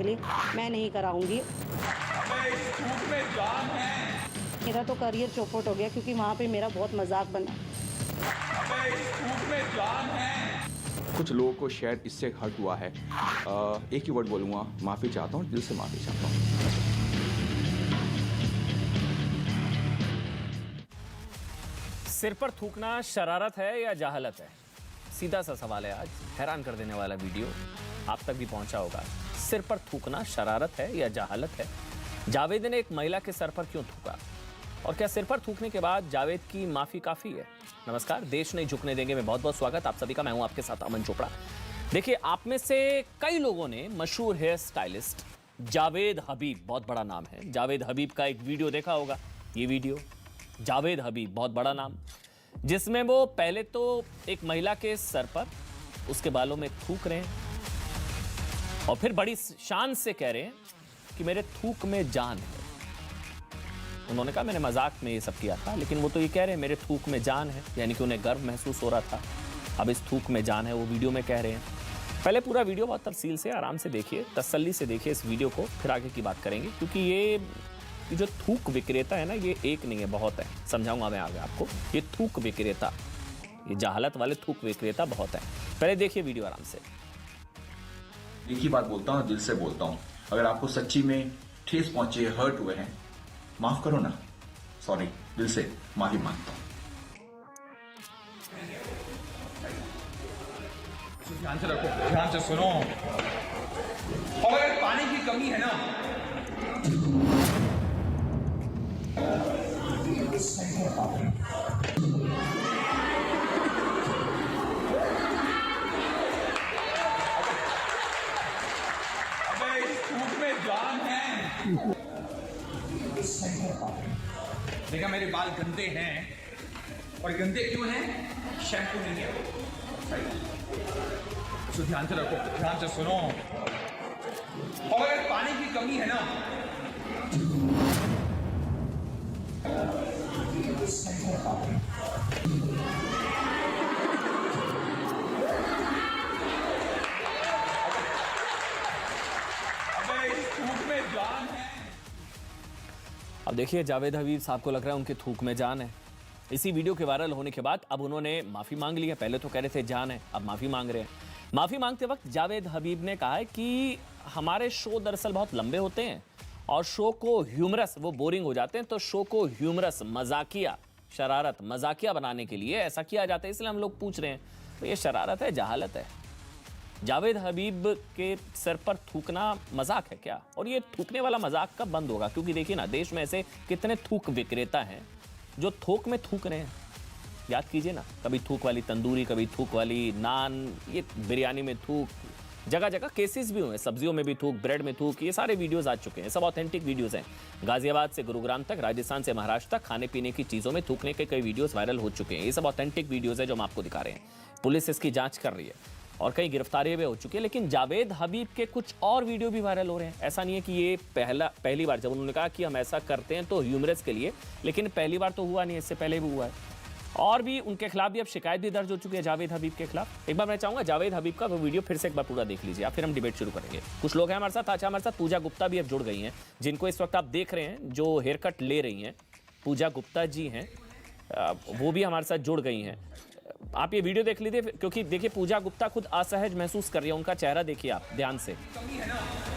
के लिए मैं नहीं कराऊंगी। मेरा तो करियर चौपट हो गया क्योंकि वहाँ पे मेरा बहुत मजाक बना। कुछ लोगों को शायद इससे हर्ट हुआ है। एक ही वर्ड बोलूँगा, माफ़ी चाहता हूँ, दिल से माफ़ी चाहता हूँ। सिर पर थूकना शरारत है या जहालत है? सीधा सा सवाल है आज। हैरान कर देने वाला वीडियो आप तक भी पहुंचा होगा। सिर पर थूकना शरारत है या जहालत है? जावेद ने एक महिला के सर पर क्यों थूका? और क्या सिर पर थूकने के बाद जावेद की माफी काफी है? नमस्कार, देश नहीं झुकने देंगे में बहुत बहुत स्वागत आप सभी का। मैं हूं आपके साथ अमन चोपड़ा। देखिए, आप में से कई लोगों ने मशहूर हेयर स्टाइलिस्ट जावेद हबीब, बहुत बड़ा नाम है, जावेद हबीब का एक वीडियो देखा होगा। ये वीडियो जावेद हबीब, बहुत बड़ा नाम, जिसमें वो पहले तो एक महिला के सर पर उसके बालों में थूक रहे हैं और फिर बड़ी शान से कह रहे हैं कि मेरे थूक में जान है। उन्होंने कहा मैंने मजाक में ये सब किया था, लेकिन वो तो ये कह रहे हैं मेरे थूक में जान है, यानी कि उन्हें गर्व महसूस हो रहा था। अब इस थूक में जान है, वो वीडियो में कह रहे हैं। पहले पूरा वीडियो बहुत तफसील से आराम से देखिए, तसल्ली से देखिए इस वीडियो को, फिर आगे की बात करेंगे। क्योंकि ये जो थूक विक्रेता है ना, ये एक नहीं है, बहुत है। समझाऊंगा मैं आगे आपको। ये थूक विक्रेता, ये जहालत वाले थूक विक्रेता बहुत है। पहले देखिए वीडियो आराम से। एक ही बात बोलता हूँ, दिल से बोलता हूँ। अगर आपको सच्ची में ठेस पहुंचे, हर्ट हुए हैं, माफ करो ना, सॉरी, दिल से माफी मांगता हूँ। ध्यान से रखो, ध्यान से सुनो। और अगर पानी की कमी है ना, अबे इस थूक में जान है। देखा, मेरे बाल गंदे हैं, और गंदे क्यों हैं? शैम्पू नहीं है। तो ध्यान से रखो, ध्यान से सुनो। और अगर पानी की कमी है ना, अबे इस थूक में जान है। अब देखिए, जावेद हबीब साहब को लग रहा है उनके थूक में जान है। इसी वीडियो के वायरल होने के बाद अब उन्होंने माफी मांग ली है। पहले तो कह रहे थे जान है, अब माफी मांग रहे हैं। माफी मांगते वक्त जावेद हबीब ने कहा है कि हमारे शो दरअसल बहुत लंबे होते हैं और शो को ह्यूमरस, वो बोरिंग हो जाते हैं, तो शो को ह्यूमरस, मजाकिया, शरारत, मजाकिया बनाने के लिए ऐसा किया जाता है, इसलिए हम लोग पूछ रहे हैं। तो ये शरारत है, जहालत है? जावेद हबीब के सर पर थूकना मजाक है क्या? और ये थूकने वाला मजाक कब बंद होगा? क्योंकि देखिए ना, देश में ऐसे कितने थूक विक्रेता हैं जो थोक में थूक रहे हैं। याद कीजिए ना, कभी थूक वाली तंदूरी, कभी थूक वाली नान, ये बिरयानी में थूक, जगह जगह केसेस भी हुए, सब्जियों में भी थूक, ब्रेड में थूक, ये सारे वीडियोस आ चुके हैं। सब ऑथेंटिक वीडियोस हैं। गाजियाबाद से गुरुग्राम तक, राजस्थान से महाराष्ट्र तक खाने पीने की चीज़ों में थूकने के कई वीडियोस वायरल हो चुके हैं। ये सब ऑथेंटिक वीडियोस है जो हम आपको दिखा रहे हैं। पुलिस इसकी जांच कर रही है और कई गिरफ्तारियां भी हो चुकी है। लेकिन जावेद हबीब के कुछ और वीडियो भी वायरल हो रहे हैं। ऐसा नहीं है कि ये पहली बार, जब उन्होंने कहा कि हम ऐसा करते हैं तो ह्यूमरस के लिए, लेकिन पहली बार तो हुआ नहीं, इससे पहले भी हुआ है। और भी उनके खिलाफ भी अब शिकायत भी दर्ज हो चुकी है जावेद हबीब के खिलाफ। एक बार मैं चाहूंगा जावेद हबीब का वो वीडियो फिर से एक बार पूरा देख लीजिए, फिर हम डिबेट शुरू करेंगे। कुछ लोग हैं हमारे साथ। अच्छा, हमारे साथ पूजा गुप्ता भी अब जुड़ गई हैं, जिनको इस वक्त आप देख रहे हैं, जो हेयर कट ले रही हैं। पूजा गुप्ता जी हैं, वो भी हमारे साथ जुड़ गई हैं। आप ये वीडियो देख लीजिए, क्योंकि देखिए पूजा गुप्ता खुद असहज महसूस कर रही है। उनका चेहरा देखिए आप ध्यान से,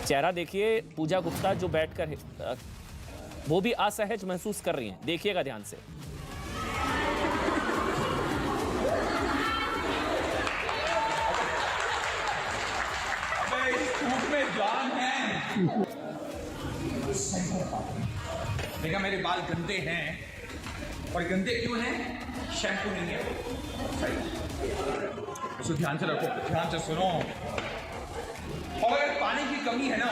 चेहरा देखिए। पूजा गुप्ता जो बैठकर, वो भी असहज महसूस कर रही हैं, देखिएगा ध्यान से। जान है। देखा, मेरे बाल गंदे हैं, और गंदे क्यों हैं? शैम्पू नहीं है। तो ध्यान से रखो, ध्यान से सुनो। और अगर पानी की कमी है ना,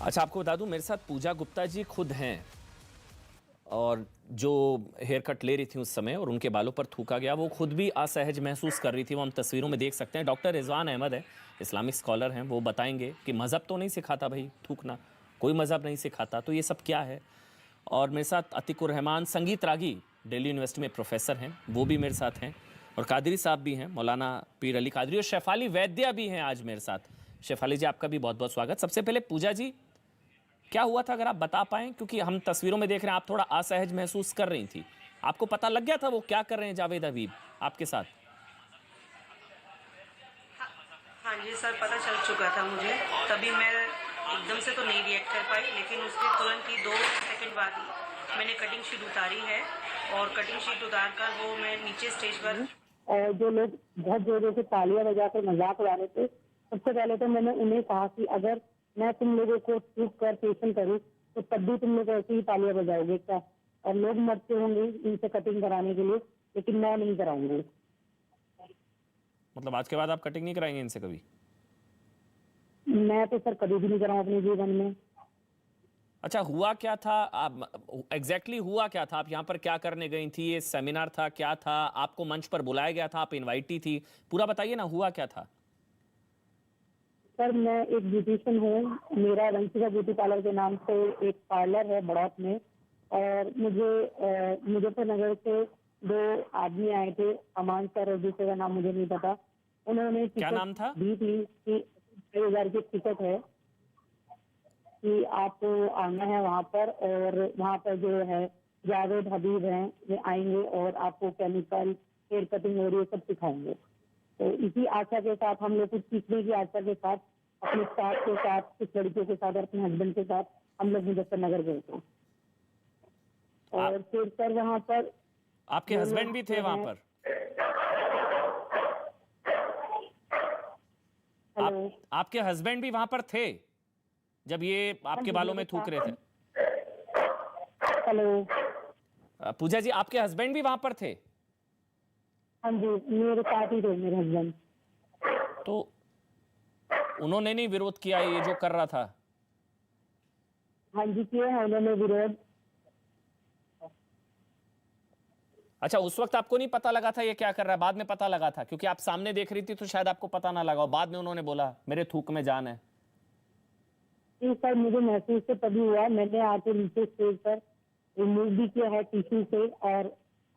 अच्छा, आपको बता दूं, मेरे साथ पूजा गुप्ता जी खुद हैं, और जो हेयर कट ले रही थी उस समय और उनके बालों पर थूका गया, वो खुद भी असहज महसूस कर रही थी। वो हम तस्वीरों में देख सकते हैं। डॉक्टर रिजवान अहमद है, इस्लामिक स्कॉलर हैं, वो बताएंगे कि मज़हब तो नहीं सिखाता भाई थूकना, कोई मज़हब नहीं सिखाता, तो ये सब क्या है। और मेरे साथ अतिकुर रहमान संगीत रागी दिल्ली यूनिवर्सिटी में प्रोफेसर हैं, वो भी मेरे साथ हैं, और कादरी साहब भी हैं, मौलाना पीर अली कादरी, और शेफाली वैद्या भी हैं आज मेरे साथ। शेफाली जी, आपका भी बहुत बहुत स्वागत। सबसे पहले पूजा जी, क्या हुआ था अगर आप बता पाएं, क्योंकि हम तस्वीरों में देख रहे हैं आप थोड़ा असहज महसूस कर रही थी, आपको पता लग गया था वो क्या कर रहे हैं जावेद हबीब आपके साथ? हाँ जी सर, पता चल चुका था मुझे, तभी मैं एकदम से तो नहीं रिएक्ट कर पाई, लेकिन उसके तुरंत ही 2 सेकंड बाद ही मैंने कटिंग शीट उतारी है, और कटिंग शीट उतार कर वो मैं नीचे स्टेज पर, और जो लोग बहुत जोरों से तालियां बजाकर मजाक उड़ा रहे थे, सबसे पहले तो मैंने उन्हें कहा कि अगर मैं तुम लोगों को चुप कर पेशन करूँ तो तब भी तुम लोग ऐसे ही तालियां बजाओगे क्या? और लोग मरते होंगे इनसे कटिंग कराने के लिए, लेकिन मैं नहीं कराऊंगी। मतलब आज के बाद आप कटिंग नहीं कराएंगे इनसे कभी? मैं तो सर कभी भी नहीं कराऊं अपने जीवन में। अच्छा, हुआ क्या था? आप एग्जैक्टली हुआ क्या था? आप यहाँ पर क्या करने गई थी? ये सेमिनार था, क्या था? आपको मंच पर बुलाया गया था, आप इनवाइटी थी, पूरा बताइए ना, हुआ क्या था? सर मैं एक ब्यूटिशियन हूँ, मेरा वंशिका ब्यूटी पार्लर के नाम से एक पार्लर है बड़ौत में, और मुजफ्फरनगर से 2 आदमी आए थे, अमान सर और दूसरे का नाम मुझे नहीं पता। उन्होंने क्या नाम था? दी थी कि 2000 की टिकट है कि आपको आना है वहाँ पर, और वहाँ पर जो है जावेद हबीब हैं, ये आएंगे और आपको केमिकल हेयर कटिंग और ये सब सिखाएंगे। तो इसी आशा के साथ हम लोग कुछ सीखने की आशा के साथ अपने स्टाफ के साथ, कुछ लड़कियों के साथ और अपने हस्बैंड के साथ हम लोग मुजफ्फरनगर गए थे। और फिर सर वहाँ पर आपके हस्बैंड भी थे वहाँ पर? आपके हस्बैंड भी वहाँ पर थे जब ये आपके बालों में थूक रहे थे? हेलो पूजा जी, आपके हस्बैंड भी वहाँ पर थे? हाँ जी, मेरे साथ ही थे मेरे हस्बैंड। तो उन्होंने नहीं विरोध किया ये जो कर रहा था? हाँ जी, किया है उन्होंने विरोध। अच्छा, उस वक्त आपको नहीं पता लगा था ये क्या कर रहा है? बाद में पता लगा था, क्योंकि आप सामने देख रही थी तो शायद आपको पता ना लगा, बाद में उन्होंने बोला मेरे थूक में जान है। जी सर, मुझे महसूस तो तभी हुआ, मैंने आके नीचे स्टेज पर रिमूव भी किया है टिश्यू से, और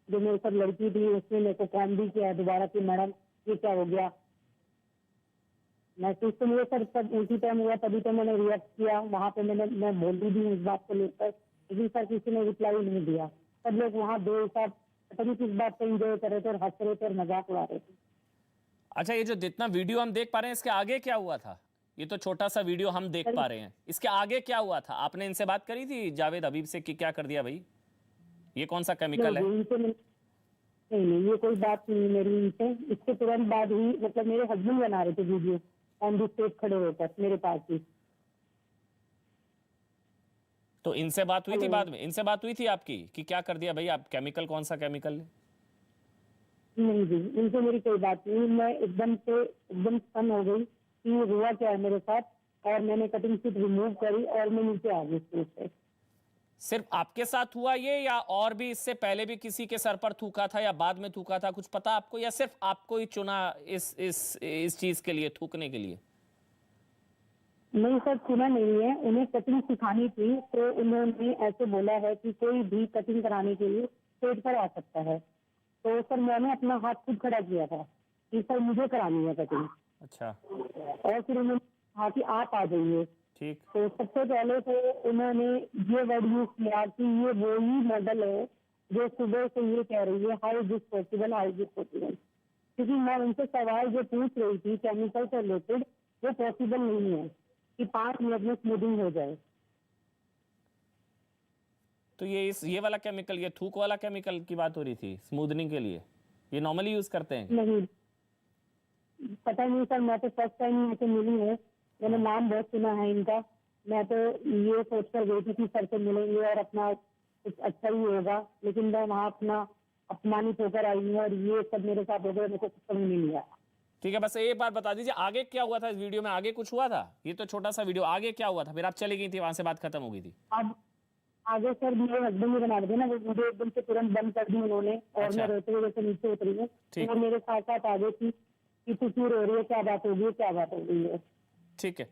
जो मेरे साथ लड़की थी उसने मेरे को कॉल भी किया है दोबारा कि मैडम ये क्या हो गया। महसूस तो मुझे सर तब उसी टाइम हुआ, तभी तो मैंने रिएक्ट किया वहाँ पे, मैं बोली भी इस बात को लेकर, लेकिन सर किसी ने रिप्लाई नहीं दिया। सब लोग वहाँ बेहिसाब पता नहीं किस बात पे इंजॉय कर रहे थे और हंस रहे थे और मजाक उड़ा रहे थे। अच्छा, ये जो जितना वीडियो हम देख पा रहे हैं, इसके आगे क्या हुआ था? ये तो छोटा सा वीडियो हम देख पा रहे हैं, इसके आगे क्या हुआ था? आपने इनसे बात करी थी जावेद हबीब से कि क्या कर दिया भाई, ये कौन सा केमिकल है? नहीं, ये कोई बात नहीं मेरी इनसे। इसके तुरंत बाद ही मतलब मेरे हस्बैंड बना रहे थे वीडियो ऑन द स्टेज खड़े होकर मेरे पास ही। तो इनसे बात हुई थी बाद में? इनसे बात हुई थी आपकी कि क्या कर दिया भाई, आप केमिकल, कौन सा केमिकल? नहीं जी, इनसे मेरी कोई बात नहीं। मैं एकदम स्तन हो गई कि हुआ क्या है मेरे साथ, और मैंने कटिंग शीट रिमूव करी और मैं नीचे आ गई स्टेज पे। सिर्फ आपके साथ हुआ ये, या और भी इससे पहले भी किसी के सर पर थूका था, या बाद में थूका था, कुछ पता आपको, या सिर्फ आपको ही चुना इस चीज के लिए, थूकने के लिए? नहीं सर, चुना नहीं है, उन्हें कटिंग सिखानी थी, तो उन्होंने ऐसे बोला है कि कोई भी कटिंग कराने के लिए स्टेज पर आ सकता है। तो सर मैंने अपना हाथ खुद खड़ा किया था कि सर मुझे करानी है कटिंग। अच्छा, और फिर उन्होंने कहा कि आप आ जाइए। ठीक। तो सबसे पहले तो उन्होंने ये वर्ड यूज किया कि ये वो ही मॉडल है जो सुबह से ये कह रही है how is this possible, how is this possible. क्योंकि मैं उनसे सवाल जो पूछ रही थी केमिकल से रिलेटेड, वो पॉसिबल नहीं है कि 5 मिनट में स्मूदिंग हो जाए। तो ये वाला केमिकल, ये थूक वाला केमिकल की बात हो रही थी स्मूदनिंग के लिए, ये नॉर्मली यूज करते हैं? नहीं, पता नहीं सर, मैं तो फर्स्ट टाइम ऐसे मिली है, मैंने नाम बहुत सुना है इनका। मैं तो ये सोच कर गई थी कि सर से मिलेंगे और अपना कुछ अच्छा ही होगा, लेकिन मैं वहाँ अपना अपमानित होकर आई हूँ और ये सब मेरे साथ हो गया, मेरे को कुछ समझ नहीं आया। ठीक है, बस एक बार बता दीजिए आगे क्या हुआ था इस वीडियो में? आगे कुछ हुआ था? ये तो छोटा सा वीडियो, आगे क्या हुआ था? फिर आप चली गई थी वहां से, बात खत्म हो गई थी? अब आगे सर मेरे हस्बैंड ही बना देना, वो मुझे एकदम से तुरंत बंद कर दी उन्होंने, और अच्छा। मैं रोते हुए जैसे नीचे उतरी हूँ, ठीक। वो मेरे साथ साथ आगे थी कि तू क्यों रो रही है, क्या बात हो गई है, क्या बात हो गई है। ठीक है,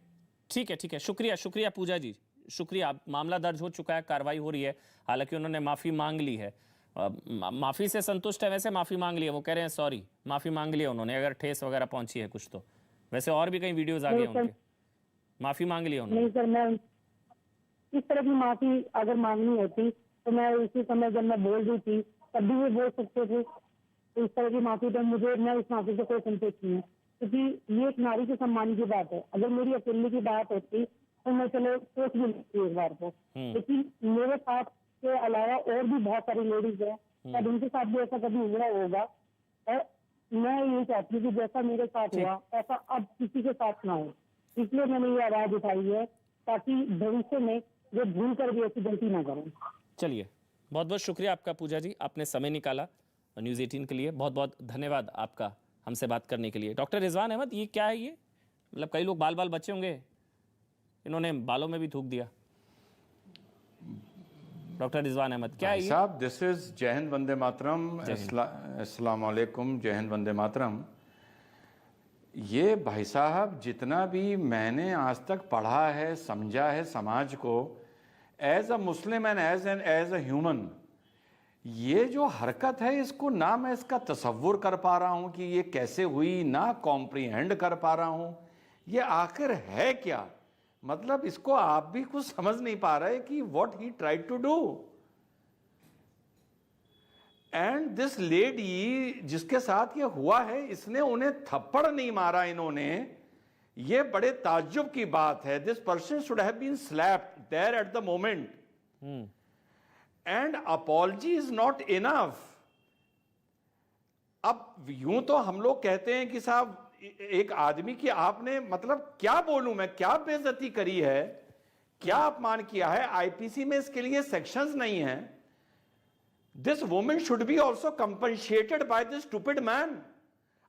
ठीक है, ठीक है, शुक्रिया, शुक्रिया पूजा जी, शुक्रिया, मामला दर्ज हो चुका है, कार्रवाई हो रही है। हालांकि उन्होंने माफ़ी मांग ली है, माफ़ी से संतुष्ट है, वैसे माफ़ी मांग ली है, वो कह रहे हैं सॉरी, माफ़ी मांग ली है उन्होंने, अगर ठेस वगैरह पहुंची है कुछ तो। वैसे और भी कई वीडियोज़ आ गए नहीं सर, उनके, माफ़ी मांग ली है उन्होंने। नहीं सर, मैं इस तरह की माफी अगर मांगनी होती तो मैं उसी समय जब मैं बोल रही थी तब भी वो बोल सकते थे। तो इस तरह की माफी तो मुझे, मैं इस माफी से कोई संतुष्ट नहीं है, क्योंकि ये एक नारी के सम्मान की बात है। अगर मेरी अकेले की बात होती तो मैं चलो सोच भी लेती एक बार को, लेकिन मेरे साथ के अलावा और भी बहुत सारी लेडीज है, शायद उनके साथ भी ऐसा कभी हुआ होगा। और मैं ये चाहती हूँ कि जैसा मेरे साथ हुआ ऐसा अब किसी के साथ ना हो, इसलिए मैंने ये आवाज उठाई है, ताकि भविष्य में जो भूल कर भी ऐसी गलती ना करें। चलिए, बहुत बहुत शुक्रिया आपका पूजा जी, आपने समय निकाला न्यूज़ 18 के लिए, बहुत बहुत धन्यवाद आपका हमसे बात करने के लिए। डॉक्टर रिजवान अहमद, ये क्या है ये? मतलब कई लोग बाल बचे होंगे, इन्होंने बालों में भी थूक दिया। डॉक्टर रिजवान अहमद, क्या है ये? साहब, दिस इज जय हिंद वंदे मातरम, अस्सलाम वालेकुम, जय हिंद वंदे मातरम। ये भाई साहब, जितना भी मैंने आज तक पढ़ा है, समझा है समाज को, as a Muslim and as a human, ये जो हरकत है इसको ना मैं इसका तसव्वुर कर पा रहा हूं कि ये कैसे हुई, ना कॉम्प्रीहेंड कर पा रहा हूं ये आखिर है क्या। मतलब इसको आप भी कुछ समझ नहीं पा रहे कि what he tried to do. And this lady जिसके साथ ये हुआ है, इसने उन्हें थप्पड़ नहीं मारा इन्होंने, ये बड़े ताज्जुब की बात है। This person should have been slapped there at the moment, and apology is not enough. अब यूं तो हम लोग कहते हैं कि साहब एक आदमी की आपने, मतलब क्या बोलूं मैं, क्या बेइज्जती करी है, क्या अपमान किया है। आईपीसी में इसके लिए सेक्शंस नहीं है। This woman should be also compensated by this stupid man.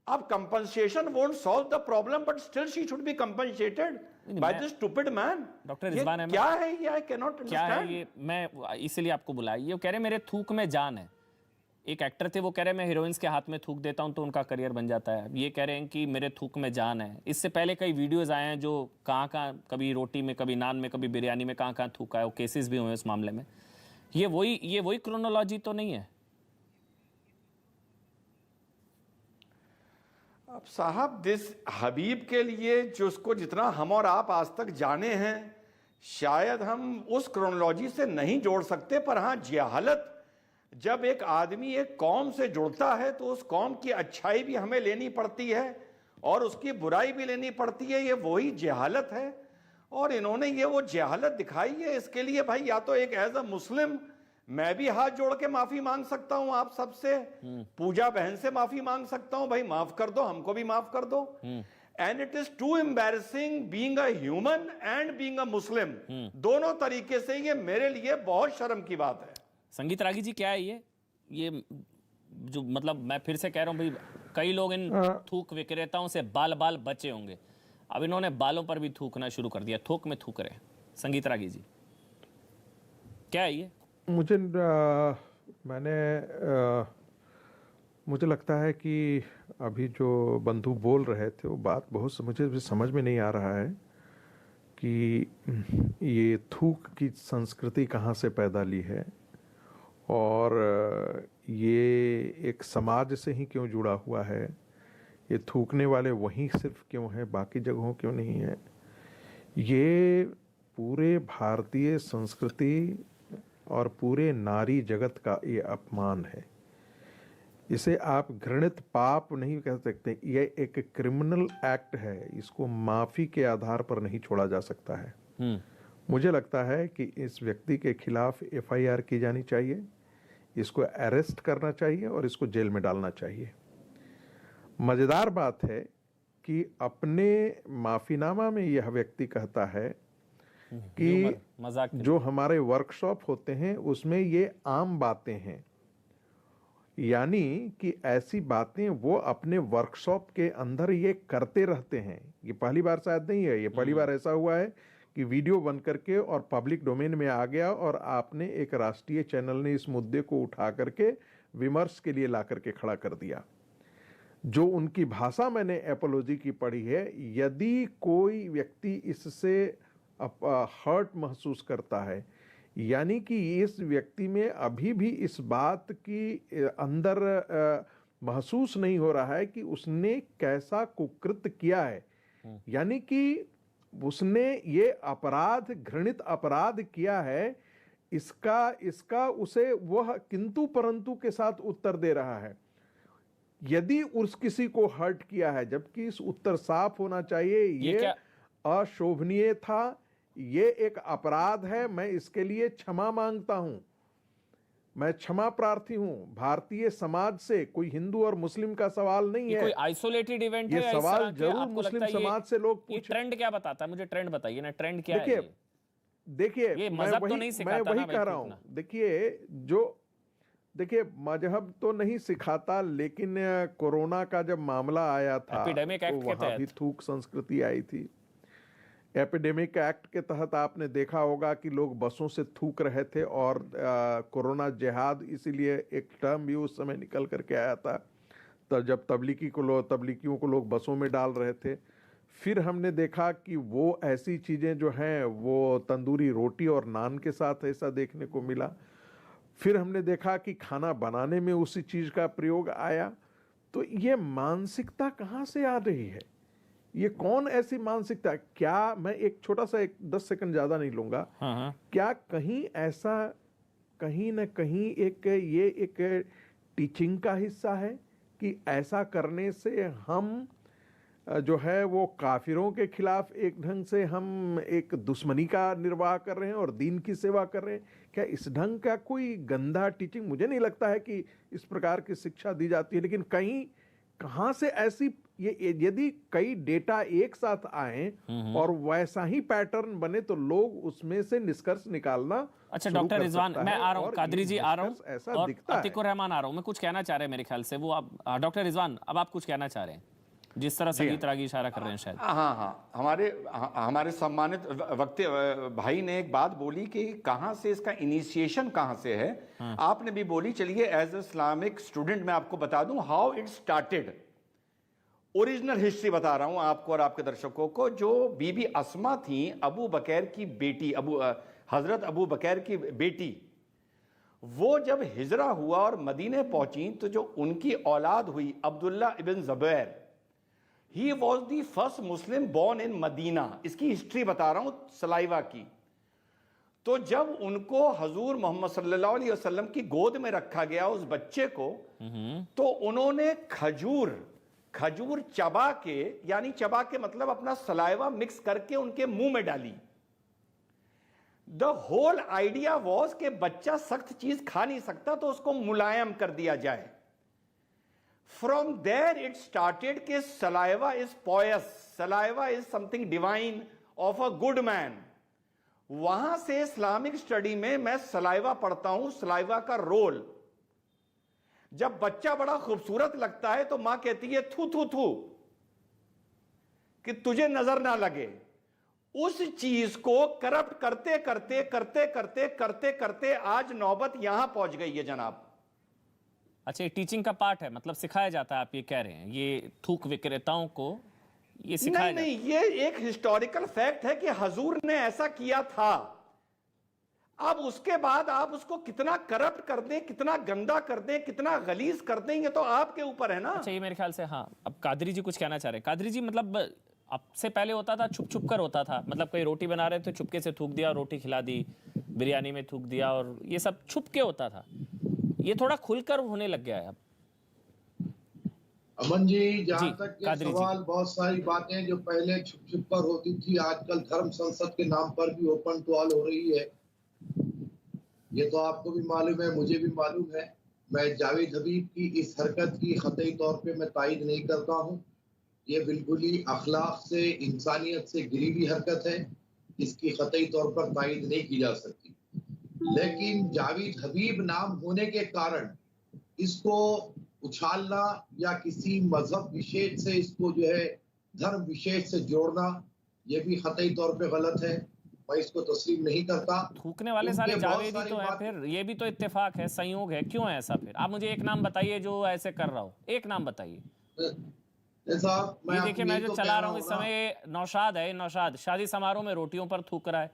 अब compensation won't solve the problem, but still she should be compensated by this stupid man. Doctor Rizwan Ahmad, क्या है ये? आई कैन नॉट क्या है अंडरस्टैंड ये? मैं इसीलिए आपको बुलाया। ये कह रहे मेरे थूक में जान है। एक एक्टर थे, वो कह रहे मैं हीरोइंस के हाथ में थूक देता हूं तो उनका करियर बन जाता है। ये कह रहे हैं कि मेरे थूक में जान है। इससे पहले कई वीडियोस आए हैं जो कहाँ कभी रोटी में, कभी नान में, कभी बिरयानी में, कहाँ थूका है। वो केसेस भी हुए इस मामले में। ये वही क्रोनोलॉजी तो नहीं है? अब साहब, दिस हबीब के लिए जिसको जितना हम और आप आज तक जाने हैं, शायद हम उस क्रोनोलॉजी से नहीं जोड़ सकते, पर हाँ, जहालत जब एक आदमी एक कौम से जुड़ता है तो उस कौम की अच्छाई भी हमें लेनी पड़ती है और उसकी बुराई भी लेनी पड़ती है। ये वही जहालत है और इन्होंने ये वो जहालत दिखाई है। इसके लिए भाई, या तो एक एज अ मुस्लिम मैं भी हाथ जोड़ के माफी मांग सकता हूं आप सबसे, पूजा बहन से माफी मांग सकता हूं, भाई माफ कर दो, हमको भी माफ कर दो। And it is too embarrassing being a human and being a Muslim. दोनों तरीके से ये मेरे लिए बहुत शर्म की बात है। संगीत रागी जी, क्या है ये जो, मतलब मैं फिर से कह रहा हूं भाई, कई लोग इन थूक विक्रेताओं से बाल बचे होंगे। अब इन्होंने बालों पर भी थूकना शुरू कर दिया, थोक में थूक रहे। संगीत रागी जी, क्या है ये? मुझे लगता है कि अभी जो बंधु बोल रहे थे वो बात बहुत मुझे भी समझ में नहीं आ रहा है कि ये थूक की संस्कृति कहाँ से पैदा ली है और ये एक समाज से ही क्यों जुड़ा हुआ है। ये थूकने वाले वहीं सिर्फ क्यों हैं, बाकी जगहों क्यों नहीं है। ये पूरे भारतीय संस्कृति और पूरे नारी जगत का ये अपमान है। इसे आप घृणित पाप नहीं कह सकते, ये एक क्रिमिनल एक्ट है। इसको माफी के आधार पर नहीं छोड़ा जा सकता है। मुझे लगता है कि इस व्यक्ति के खिलाफ एफआईआर की जानी चाहिए, इसको अरेस्ट करना चाहिए और इसको जेल में डालना चाहिए। मजेदार बात है कि अपने माफीनामा में यह व्यक्ति कहता है कि जो हमारे वर्कशॉप होते हैं उसमें ये आम बातें हैं, यानी कि ऐसी बातें वो अपने वर्कशॉप के अंदर ये करते रहते हैं। ये पहली बार शायद नहीं है, ये पहली बार ऐसा हुआ है कि वीडियो बन करके और पब्लिक डोमेन में आ गया और आपने एक राष्ट्रीय चैनल ने इस मुद्दे को उठा करके विमर्श के लिए ला करके खड़ा कर दिया। जो उनकी भाषा मैंने एपोलॉजी की पढ़ी है, यदि कोई व्यक्ति इससे हर्ट महसूस करता है, यानी कि इस व्यक्ति में अभी भी इस बात की अंदर महसूस नहीं हो रहा है कि उसने कैसा कुकृत्य किया है, यानी कि उसने ये अपराध, घृणित अपराध किया है, इसका उसे वह किंतु परंतु के साथ उत्तर दे रहा है। यदि उस किसी को हर्ट किया है, जबकि इस उत्तर साफ होना चाहिए ये अशोभनीय था, ये एक अपराध है, मैं इसके लिए क्षमा मांगता हूं, मैं क्षमा प्रार्थी हूं। भारतीय समाज से, कोई हिंदू और मुस्लिम का सवाल नहीं है, कोई आइसोलेटेड इवेंट ये है, सवाल जरूर मुस्लिम समाज से लोग ये पूछ। ट्रेंड क्या बताता है, मुझे ट्रेंड बताइए ना, ट्रेंड क्या है? देखिए ये मैं मजहब तो नहीं सिखाता वही ना भाई कह रहा हूं। थूकना। देखिए मजहब तो नहीं सिखाता, लेकिन कोरोना का जब मामला आया था एपिडेमिक तो एक्ट के वहां भी तहत थूक संस्कृति आई थी। एपिडेमिक एक्ट के तहत आपने देखा होगा कि लोग बसों से थूक रहे थे, और कोरोना जिहाद इसीलिए एक टर्म भी उस समय निकल करके आया था, तो जब तबलीगियों को लोग बसों में डाल रहे थे। फिर हमने देखा कि वो ऐसी चीज़ें जो हैं वो तंदूरी रोटी और नान के साथ ऐसा देखने को मिला। फिर हमने देखा कि खाना बनाने में उसी चीज़ का प्रयोग आया। तो ये मानसिकता कहाँ से आ रही है? ये कौन ऐसी मानसिकता? क्या मैं एक छोटा सा 10 सेकंड ज़्यादा नहीं लूँगा, क्या कहीं ऐसा, कहीं ना कहीं ये एक टीचिंग का हिस्सा है कि ऐसा करने से हम जो है वो काफिरों के खिलाफ एक ढंग से हम एक दुश्मनी का निर्वाह कर रहे हैं और दीन की सेवा कर रहे हैं? क्या इस ढंग का कोई गंदा टीचिंग? मुझे नहीं लगता है कि इस प्रकार की शिक्षा दी जाती है, लेकिन कहीं कहाँ से ऐसी, ये यदि कई डेटा एक साथ आए और वैसा ही पैटर्न बने तो लोग उसमें से निष्कर्ष निकालना। अच्छा डॉक्टर रिजवान, मैं आ रहा हूँ, कादरी जी आ रहा हूँ, ऐसा और दिखता है। अतीकुर रहमान आ रहा हूँ। मैं कुछ कहना चाह रहे हैं मेरे ख्याल से, वो आप डॉक्टर रिजवान अब आप कुछ कहना चाह रहे हैं, जिस तरह संगीत रागी इशारा कर रहे हैं शायद। हाँ, हमारे सम्मानित वक्ता भाई ने एक बात बोली कि कहाँ से इसका इनिशिएशन कहाँ से है। आपने भी बोली, चलिए एज इस्लामिक स्टूडेंट मैं आपको बता दूं how it started. Original history बता रहा हूं आपको और आपके दर्शकों को। जो बीबी अस्मा थी, अबू बकर की बेटी, हजरत अबू बकर की बेटी, वो जब हिजरा हुआ और मदीने पहुंची तो जो उनकी औलाद हुई Abdullah ibn Zubair, he was the first Muslim born in Medina. इसकी हिस्ट्री बता रहा हूं सलाइवा की। तो जब उनको हजूर मोहम्मद सल्लल्लाहु अलैहि वसल्लम की गोद में रखा गया उस बच्चे को, तो उन्होंने खजूर चबा के, यानी चबा के मतलब अपना सलाइवा मिक्स करके उनके मुंह में डाली। द होल आइडिया वॉज कि बच्चा सख्त चीज खा नहीं सकता तो उसको मुलायम कर दिया जाए। From there it started कि saliva is pious, saliva is something divine of a good man। वहां से इस्लामिक स्टडी में मैं सलाइवा पढ़ता हूं, सलाइवा का रोल। जब बच्चा बड़ा खूबसूरत लगता है तो मां कहती है थू थू थू, कि तुझे नजर ना लगे। उस चीज को करप्ट करते करते करते करते करते करते आज नौबत यहां पहुंच गई है जनाब। अच्छा, ये टीचिंग का पार्ट है, मतलब सिखाया जाता है, आप ये कह रहे हैं, ये थूक विक्रेताओं को ये सिखाया जाता है? नहीं, ये एक हिस्टोरिकल फैक्ट है कि हजूर ने ऐसा किया था। अब उसके बाद आप उसको कितना करप्ट कर दें, कितना गंदा कर दें, कितना गलीज कर दें, ये तो आपके ऊपर है ना। अच्छा, ये मेरे ख्याल से, हाँ, अब कादरी जी कुछ कहना चाह रहे हैं। कादरी जी, मतलब अब से पहले होता था, छुप छुप कर होता था, मतलब कोई रोटी बना रहे थे, चुपके से थूक दिया, रोटी खिला दी, बिरयानी में थूक दिया, और ये सब छुप के होता था। ये थोड़ा खुलकर होने लग गया है अब। अमन जी, जहाँ तक ये सवाल, बहुत सारी बातें जो पहले छुप छुप कर होती थी आजकल धर्म संसद के नाम पर भी ओपन टू ऑल हो रही है। ये तो आपको भी मालूम है, मुझे भी मालूम है। मैं जावेद हबीब की इस हरकत की ख़तई तौर पे मैं तायद नहीं करता हूँ। ये बिल्कुल ही अखलाक से, इंसानियत से गिरी हुई हरकत है, इसकी ख़तई तौर पर तायद नहीं की जा सकती। लेकिन जावेद हबीब नाम होने के कारण इसको उछालना या किसी मजहब विशेष से इसको जो है धर्म विशेष से जोड़ना, ये भी ख़तई तौर पे गलत है। मैं इसको तस्लीम नहीं करता। थूकने वाले सारे जावेदी तो हैं, फिर ये भी तो इत्तेफाक है, संयोग है, क्यों है ऐसा? फिर आप मुझे एक नाम बताइए जो ऐसे कर रहा हो, एक नाम बताइए। साहब ये आपको देखिए मैं यही जो तो चला कह रहा हूँ इस ना। समय नौशाद है, नौशाद शादी समारोह में रोटियों पर थूक रहा है।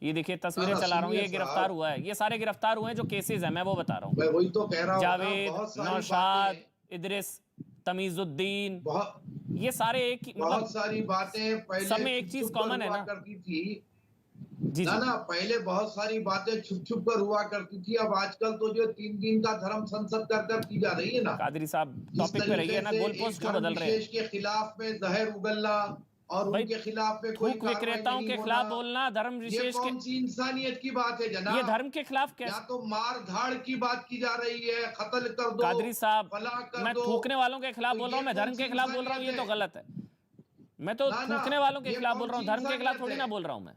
ये देखिए तस्वीरें ना, चला रहा हूँ, ये सुनिए गिरफ्तार साहब। हुआ है। ये सारे गिरफ्तार हुए हैं जो केसेस हैं, मैं वो बता रहा हूँ। मैं वही तो कह रहा हूँ ना, जावेद, बहुत सारी नौशाद, बातें इदरिस, तमीजुद्दीन, बहुत ये सारे एक ही बहुत मतलब सारी बातें सब पहले में एक छुप चीज छुप कर कॉमन है हुआ ना। करती थी। जी जी ना पहले बहुत सारी बातें छुप छुप कर हुआ करती थी। अब आजकल तो जो 3 दिन का धर्म संसद कर कर की जा रही है ना, कादरी साहब जिस टॉपिक पे रहिए तरीके ना, से गोल एक पोस्ट क्यों धर्म बदल रहे हैं विशेष के खिलाफ में जहर उगलना और भाई? उनके खिलाफ में कोई थूक कार्रवाई विक्रेताओं नहीं के होना, खिलाफ बोलना धर्म ये विशेष के, कौन सी इंसानियत की बात है ये जनाब? धर्म के खिलाफ या कैसे? तो मार धाड़ की बात की जा रही है, कत्ल कर दो, कादरी साहब फला कर मैं दो, थूकने वालों के खिलाफ तो बोल रहा हूँ, ये मैं कौन धर्म सी के खिलाफ बोल रहा हूँ, ये इंसानियत तो है? गलत है। मैं तो ना थूकने वालों के ये खिलाफ बोल कौन रहा हूँ, सी धर्म के खिलाफ इंसानियत थोड़ी ना है? बोल रहा हूँ मैं।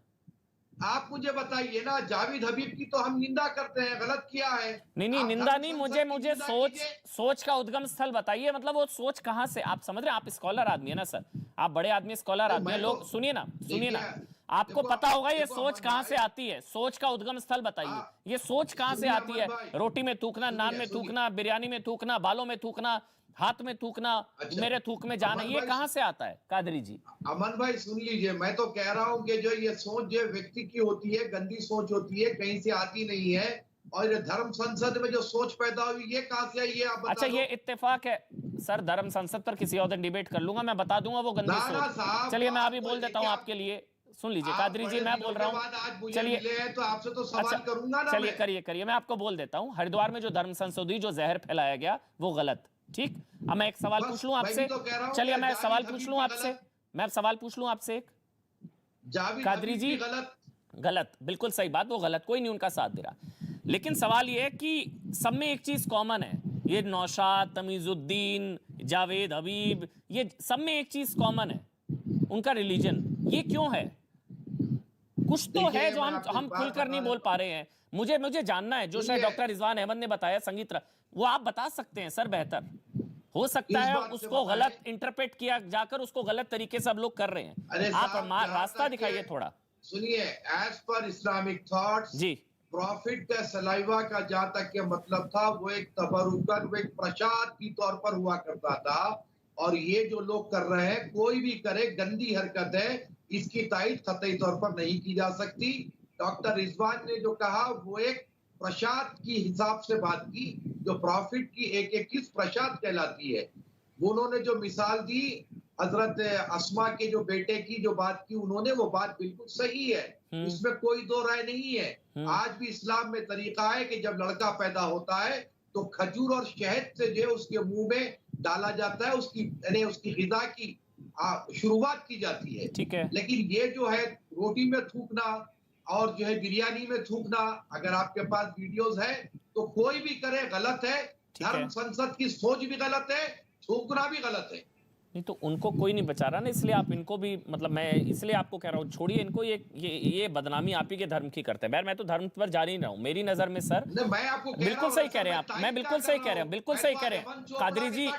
आप मुझे बताइए ना, जावेद हबीब की तो हम निंदा करते हैं, गलत किया है। नहीं आप निंदा धर्म नहीं, संसद मुझे की मुझे निंदा सोच कीजिए। सोच का उद्गम स्थल बताइए। मतलब वो सोच कहाँ से, आप समझ रहे हैं? आप स्कॉलर आदमी है ना सर, आप बड़े आदमी स्कॉलर नहीं, आदमी है। मैं लोग तो सुनिए ना, सुनिए ना, देखिए, आपको देखो पता होगा ये देखो सोच अमन कहाँ से भाई, आती है। सोच का उद्गम स्थल बताइए, हाँ, ये सोच कहाँ से सुनिए आती अमन है? भाई, रोटी में थूकना, नान सुनिए में सुनिए थूकना, बिरयानी में थूकना, बालों में थूकना, हाथ में थूकना, अच्छा, मेरे थूक में जाना, अमन ये भाई, कहाँ से आता है कादरी जी? अमन भाई सुन लीजिए, मैं तो कह रहा हूँ कि जो ये सोच जो व्यक्ति की होती है, गंदी सोच होती है, कहीं से आती नहीं है। और ये धर्म संसद में जो सोच पैदा हुई, ये कहाँ से आई है आप अच्छा बता दो। ये इत्तेफाक है सर, धर्म संसद पर किसी और दिन डिबेट कर लूंगा, मैं बता दूंगा वो गंदी ना ना सोच। साहब, चलिए मैं अभी आपको बोल देता हूँ देखिए, आपके लिए, सुन लीजिए आप कादरी जी, बड़े मैं दिनों बोल के रहा बाद हूँ। आज मुझे चलिए मिले हैं तो आपसे तो अच्छा, सवाल करूंगा ना चलिए मैं। करिए करिए, मैं आपको बोल देता हूँ। हरिद्वार में जो धर्म संशोधन जो जहर फैलाया गया वो गलत, ठीक। अब मैं एक सवाल बस, पूछ लूं मैं भी आपसे, तो कह रहा हूं चलिए कि मैं जावेद सवाल हबीब पूछ लूं भी आपसे, गलत, मैं सवाल पूछ लूं आपसे एक। जावेद कादरी हबीब जी भी गलत। गलत, बिल्कुल सही बात, वो गलत, कोई नहीं उनका साथ दे रहा। लेकिन सवाल ये है कि सब में एक चीज कॉमन है, ये नौशाद, तमीजुद्दीन, जावेद हबीब, ये सब में एक चीज कॉमन है, उनका रिलीजन। ये क्यों है? कुछ तो देखिए, है जो मैं आपको हम एक बात खुलकर नहीं बता बोल देता पा रहे हैं। मुझे जानना है, जो शायद सुनिए, डॉक्टर रिजवान अहमद ने बताया संगीत वो आप बता सकते हैं सर बेहतर। हो सकता किस है बात से उसको बताएं? गलत इंटरप्रेट किया जाकर उसको गलत तरीके से अब लोग कर रहे हैं। अरे आप साहब, रास्ता जहां तक दिखाइए के- थोड़ा। सुनिए, एज पर इस्लामिक थॉट्स, जी प्रॉफिट का सलाइवा का जहां तक के मतलब था, वो एक तबरुकन, वो एक प्रसाद की तौर पर हुआ करता था। और ये जो लोग कर रहे हैं, कोई भी करे, गंदी हरकत है, इसकी तायद कतई तौर पर नहीं की जा सकती। डॉक्टर रिजवान ने जो कहा वो एक प्रसाद की हिसाब से बात की, जो प्रॉफिट की एक किस प्रसाद कहलाती है। वो उन्होंने जो मिसाल दी हजरत अस्मा के जो बेटे की जो बात की उन्होंने, वो बात बिल्कुल सही है, इसमें कोई दो राय नहीं है। आज भी इस्लाम में तरीका है कि जब लड़का पैदा होता है तो खजूर और शहद से जो है उसके मुंह में डाला जाता है, उसकी यानी उसकी ग़िज़ा की शुरुआत की जाती है। ठीक है, लेकिन ये जो है रोटी में थूकना और जो है बिरयानी में थूकना, अगर आपके पास वीडियोस है तो कोई भी करे गलत है। ठीक है। धर्म संसद की सोच भी गलत है, थूकना भी गलत है। नहीं तो उनको कोई नहीं बचा रहा ना, इसलिए आप इनको भी, मतलब मैं इसलिए आपको कह रहा हूँ छोड़िए इनको, ये बदनामी आप ही के धर्म की करते हैं। मैं तो धर्म पर जा नहीं रहा हूँ, मेरी नजर में सर मैं आपको बिल्कुल सही कह रहे हैं आप, मैं बिल्कुल सही कह रहे हैं, बिल्कुल सही कह रहे हैं कादरी जी,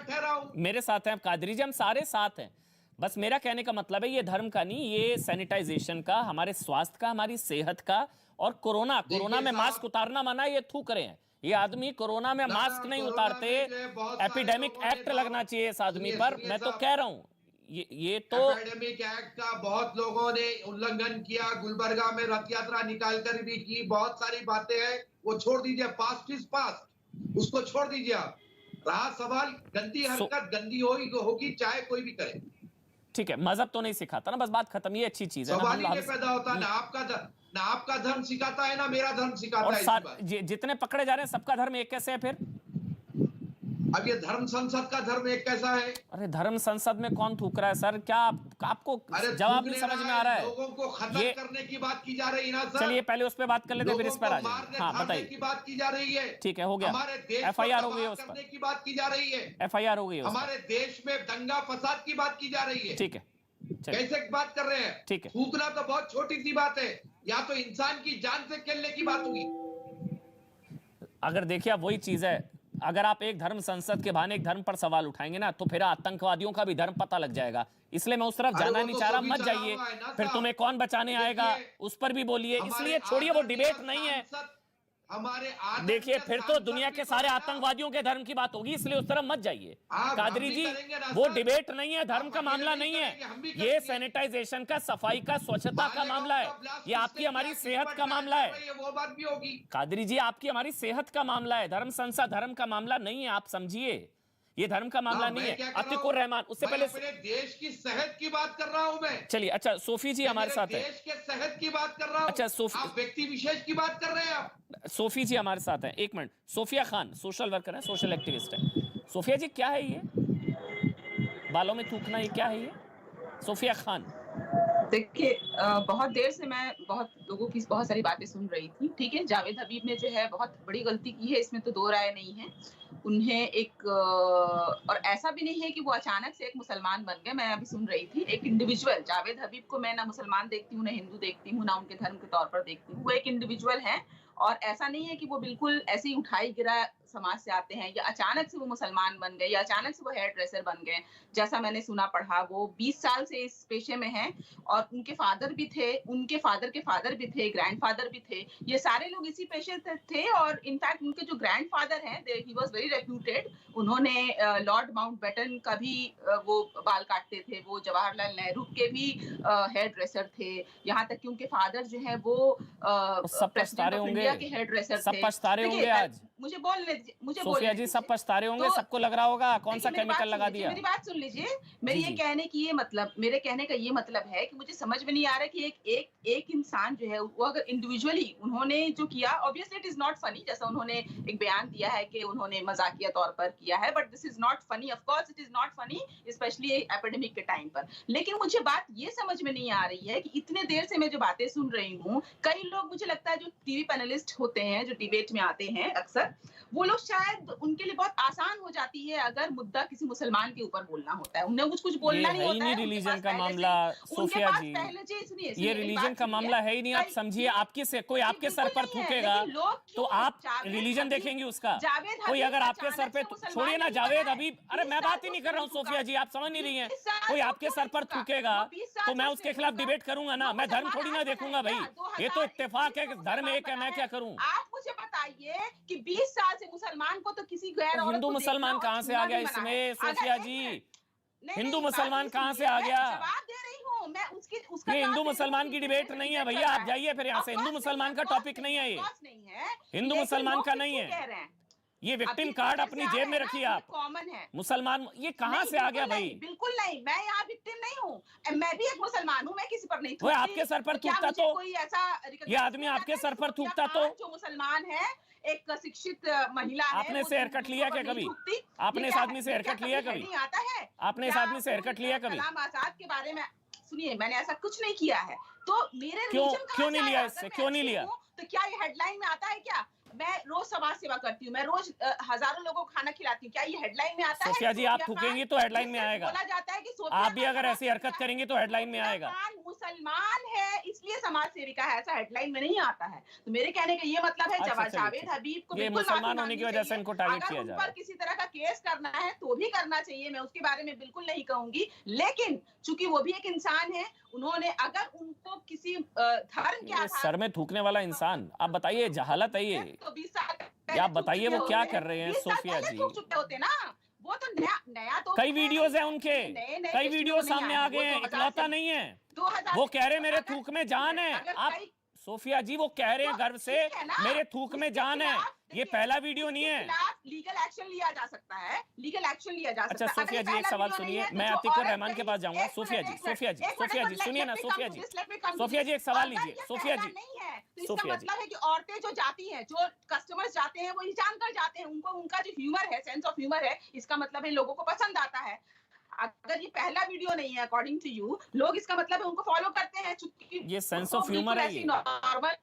मेरे साथ हैं कादरी जी, हम सारे साथ हैं। बस मेरा कहने का मतलब है ये धर्म का नहीं, ये सैनिटाइजेशन का, हमारे स्वास्थ्य का, हमारी सेहत का, और कोरोना में मास्क उतारना मना, ये थूक रहे हैं। ये आदमी कोरोना में मास्क नहीं उतारते, एपिडेमिक एक्ट लगना चाहिए इस आदमी पर। मैं तो कह रहा हूं ये तो एपिडेमिक एक्ट का बहुत लोगों ने उल्लंघन किया, गुलबर्गा में रथ यात्रा निकाल कर भी की, बहुत सारी बातें हैं, वो छोड़ दीजिए, पास्ट इज पास्ट, उसको छोड़ दीजिए आप। रहा सवाल गंदी हरकत, गंदी होगी चाहे कोई भी करे, ठीक है, मजहब तो नहीं सिखाता ना, बस बात खत्म, ये अच्छी चीज है सवाल ही नहीं पैदा होता। ना आपका धर्म सिखाता है ना मेरा धर्म सिखाता है। और जितने पकड़े जा रहे हैं सबका धर्म एक कैसे है फिर? अब ये धर्म संसद का धर्म एक कैसा है? अरे धर्म संसद में कौन थूक रहा है सर? क्या आपको जवाब नहीं समझ में आ रहा है? लोगों को खत्म करने की बात की जा रही है ना सर। चलिए पहले उस पर बात कर लेते हैं, फिर इस पर आ जाए। हाँ बताइए, की बात की जा रही है। ठीक है, हो गया, हमारे देश FIR हो गई है उस पर, की बात की जा रही है, FIR हो गई है, हमारे देश में दंगा फसाद की बात की जा रही है। ठीक है, कैसे बात कर रहे हैं? ठीक है, थूकना तो बहुत छोटी सी बात है, या तो इंसान की जान से खेलने की बात होगी। अगर देखिए आप वही चीज है, अगर आप एक धर्म संसद के बहाने एक धर्म पर सवाल उठाएंगे ना, तो फिर आतंकवादियों का भी धर्म पता लग जाएगा। इसलिए मैं उस तरफ जाना नहीं चाह रहा, मत जाइए, फिर तुम्हें कौन बचाने आएगा उस पर भी बोलिए, इसलिए छोड़िए, वो डिबेट नहीं है। हमारे देखिए फिर तो दुनिया के सारे आतंकवादियों के धर्म की बात होगी, इसलिए उस तरफ मत जाइए कादरी जी। वो डिबेट नहीं है, धर्म का मामला नहीं है, ये सैनिटाइजेशन का, सफाई का, स्वच्छता का मामला है, ये आपकी हमारी सेहत का मामला है। वो बात भी होगी कादरी जी, आपकी हमारी सेहत का मामला है, धर्म संस्था धर्म का मामला नहीं है, आप समझिए, ये धर्म का मामला नहीं है। अतिकुर रहमान, उससे पहले अपने देश की सेहत की बात कर रहा हूं मैं। चलिए, अच्छा सोफी जी हमारे साथ है। देश के सेहत की बात कर रहा हूं। अच्छा सोफी, आप व्यक्ति विशेष की बात कर रहे हैं आप। सोफी जी हमारे साथ हैं, एक minute. Sofia Khan social worker है, सोशल एक्टिविस्ट है। सोफिया जी क्या है ये बालों में थूकना, ये क्या है ये? सोफिया खान, देखिए बहुत देर से मैं बहुत लोगों की बहुत सारी बातें सुन रही थी। ठीक है, जावेद हबीब ने जो है बहुत बड़ी गलती की है, इसमें तो दो राय नहीं है। उन्हें एक और ऐसा भी नहीं है कि वो अचानक से एक मुसलमान बन गए। मैं अभी सुन रही थी, एक इंडिविजुअल, जावेद हबीब को मैं ना मुसलमान देखती हूँ, ना हिंदू देखती हूँ, ना उनके धर्म के तौर पर देखती हूँ। वो एक इंडिविजुअल है और ऐसा नहीं है कि वो बिल्कुल ऐसे ही उठाई गिरा समाज से आते हैं या अचानक से वो मुसलमान बन गए या अचानक से वो हेयर ड्रेसर बन गए। जैसा मैंने सुना पढ़ा, वो 20 साल से इस पेशे में हैं और उनके फादर भी थे, उनके फादर के फादर भी थे, ग्रैंडफादर भी थे, ये सारे लोग इसी पेशे से थे। और इनफैक्ट उनके जो ग्रैंडफादर हैं, ही वाज वेरी रेप्यूटेड। उन्होंने लॉर्ड माउंटबेटन का भी वो बाल काटते थे, वो जवाहरलाल नेहरू के भी हेयर ड्रेसर थे, यहाँ तक कि उनके फादर जो है वो प्रेसिडेंट ऑफ इंडिया के हेयर ड्रेसर थे। सब पछतारे होंगे आज। मुझे बोलने दीजिए, मुझे सोफिया जी सब पछतारे होंगे, सबको लग रहा होगा कौन सा केमिकल लगा दिया। मेरी बात सुन लीजिए, मेरे ये कहने की ये मतलब, मेरे कहने का ये मतलब है कि मुझे समझ में नहीं आ रहा कि एक इंसान जो है वो अगर इंडिविजुअली उन्होंने जो किया, obviously it is not funny, जैसा उन्होंने एक बयान दिया है कि उन्होंने मजाकिया तौर पर किया है, but this is not funny. Of course it is not funny, specially epidemic के टाइम पर। लेकिन मुझे बात ये समझ में नहीं आ रही है कि इतने देर से मैं जो बातें सुन रही हूँ, कई लोग मुझे लगता है जो टीवी पैनलिस्ट होते हैं, जो डिबेट में आते हैं अक्सर, वो लोग शायद उनके लिए बहुत आसान हो जाती है अगर मुद्दा किसी मुसलमान के ऊपर बोलना होता है, उन्हें कुछ बोलना नहीं होता है। रिलीजन का मामला सोफिया जी, ये रिलीजन का मामला है ही नहीं। आप समझिए, कोई आपके सर पर थूकेगा तो आप रिलीजन देखेंगे उसका। कोई अगर आपके सर पे, छोड़िए ना जावेद हबीब, अरे मैं बात ही नहीं कर रहा हूँ सोफिया जी, आप समझ नहीं रही हैं। कोई आपके सर पर थूकेगा तो मैं उसके खिलाफ डिबेट करूंगा ना, मैं धर्म थोड़ी ना देखूंगा भाई, ये तो इत्तेफाक है कि धर्म एक है, मैं क्या करूं। आप मुझे बताइए कि 20 साल से मुसलमान को तो किसी गैर औरत हिंदू मुसलमान कहाँ से आ गया इसमें सोफिया जी? हिंदू मुसलमान कहाँ से आ गया? जवाब दे रही हूँ मैं, उसका ये हिंदू मुसलमान की डिबेट नहीं है भैया, आप जाइए फिर यहाँ से। हिंदू मुसलमान का टॉपिक नहीं है ये, हिंदू मुसलमान का नहीं है। ये विक्टिम कार्ड अपनी जेब में रखिए आप। कॉमन है मुसलमान, ये कहाँ से आ गया भाई? बिल्कुल नहीं, मैं यहाँ विक्टिम नहीं हूँ, मैं भी एक मुसलमान हूँ, मैं किसी पर नहीं। वो आपके सर पर थूकता तो, कोई ऐसा ये आदमी आपके सर पर थूकता तो, जो मुसलमान है, एक शिक्षित महिला है, आपने से हेयर कट लिया क्या कभी? आपने इस आदमी से हेयर कट लिया कभी? आता है, आपने इस आदमी से हेयर कट लिया कभी? कलाम आजाद के बारे में सुनिए, मैंने ऐसा कुछ नहीं किया है, तो मेरे क्यों नहीं लिया इससे, क्यों नहीं लिया? तो क्या ये हेडलाइन में आता है क्या? मैं रोज समाज सेवा करती हूँ, मैं रोज हजारों लोगों को खाना खिलाती हूँ, क्या ये हेडलाइन में आता है? सोफिया जी आप थूकेंगी तो हेडलाइन में आएगा, बोला जाता है कि आप भी अगर ऐसी हरकत करेंगी तो हेडलाइन में आएगा। मुसलमान है इसलिए समाज सेविका है, ऐसा हेडलाइन में नहीं आता है। तो मेरे कहने का ये मतलब है, जावेद हबीब को ये मुसलमान होने की वजह से इनको टारगेट किया जा रहा है। किसी तरह का केस करना है तो भी करना चाहिए, मैं उसके बारे में बिल्कुल नहीं कहूंगी, लेकिन चूंकि वो भी एक इंसान है, उन्होंने अगर उनको किसी धर्म के सर में थूकने वाला इंसान, आप बताइए, जहालत है ये, तो 20 साल आप बताइए वो क्या कर रहे हैं सोफिया जी? होते ना, वो तो नया तो कई वीडियोस हैं उनके, कई वीडियो सामने आ गए हैं, इकलौता नहीं है। वो कह रहे मेरे थूक में जान है। आप सोफिया जी वो कह रहे हैं गर्व से मेरे थूक में जान है, ये पहला वीडियो नहीं है। लीगल एक्शन लिया जा सकता है, लीगल एक्शन लिया जा सकता है। अच्छा सोफिया जी एक सवाल सुनिए, मैं अतिकुर रहमान के पास जाऊंगा। सोफिया जी सुनिए ना, सोफिया जी एक सवाल लीजिए। सोफिया जी नहीं है, तो इसका मतलब है कि औरतें जो जाती हैं, जो कस्टमर्स जाते हैं, वो ये जानकर जाते हैं, उनको उनका जो ह्यूमर है, सेंस ऑफ ह्यूमर है, इसका मतलब है लोगों को पसंद आता है। अगर ये पहला वीडियो नहीं है अकॉर्डिंग टू यू, लोग इसका मतलब है उनको फॉलो करते हैं, चूंकि ये सेंस ऑफ ह्यूमर है, ये नॉर्मल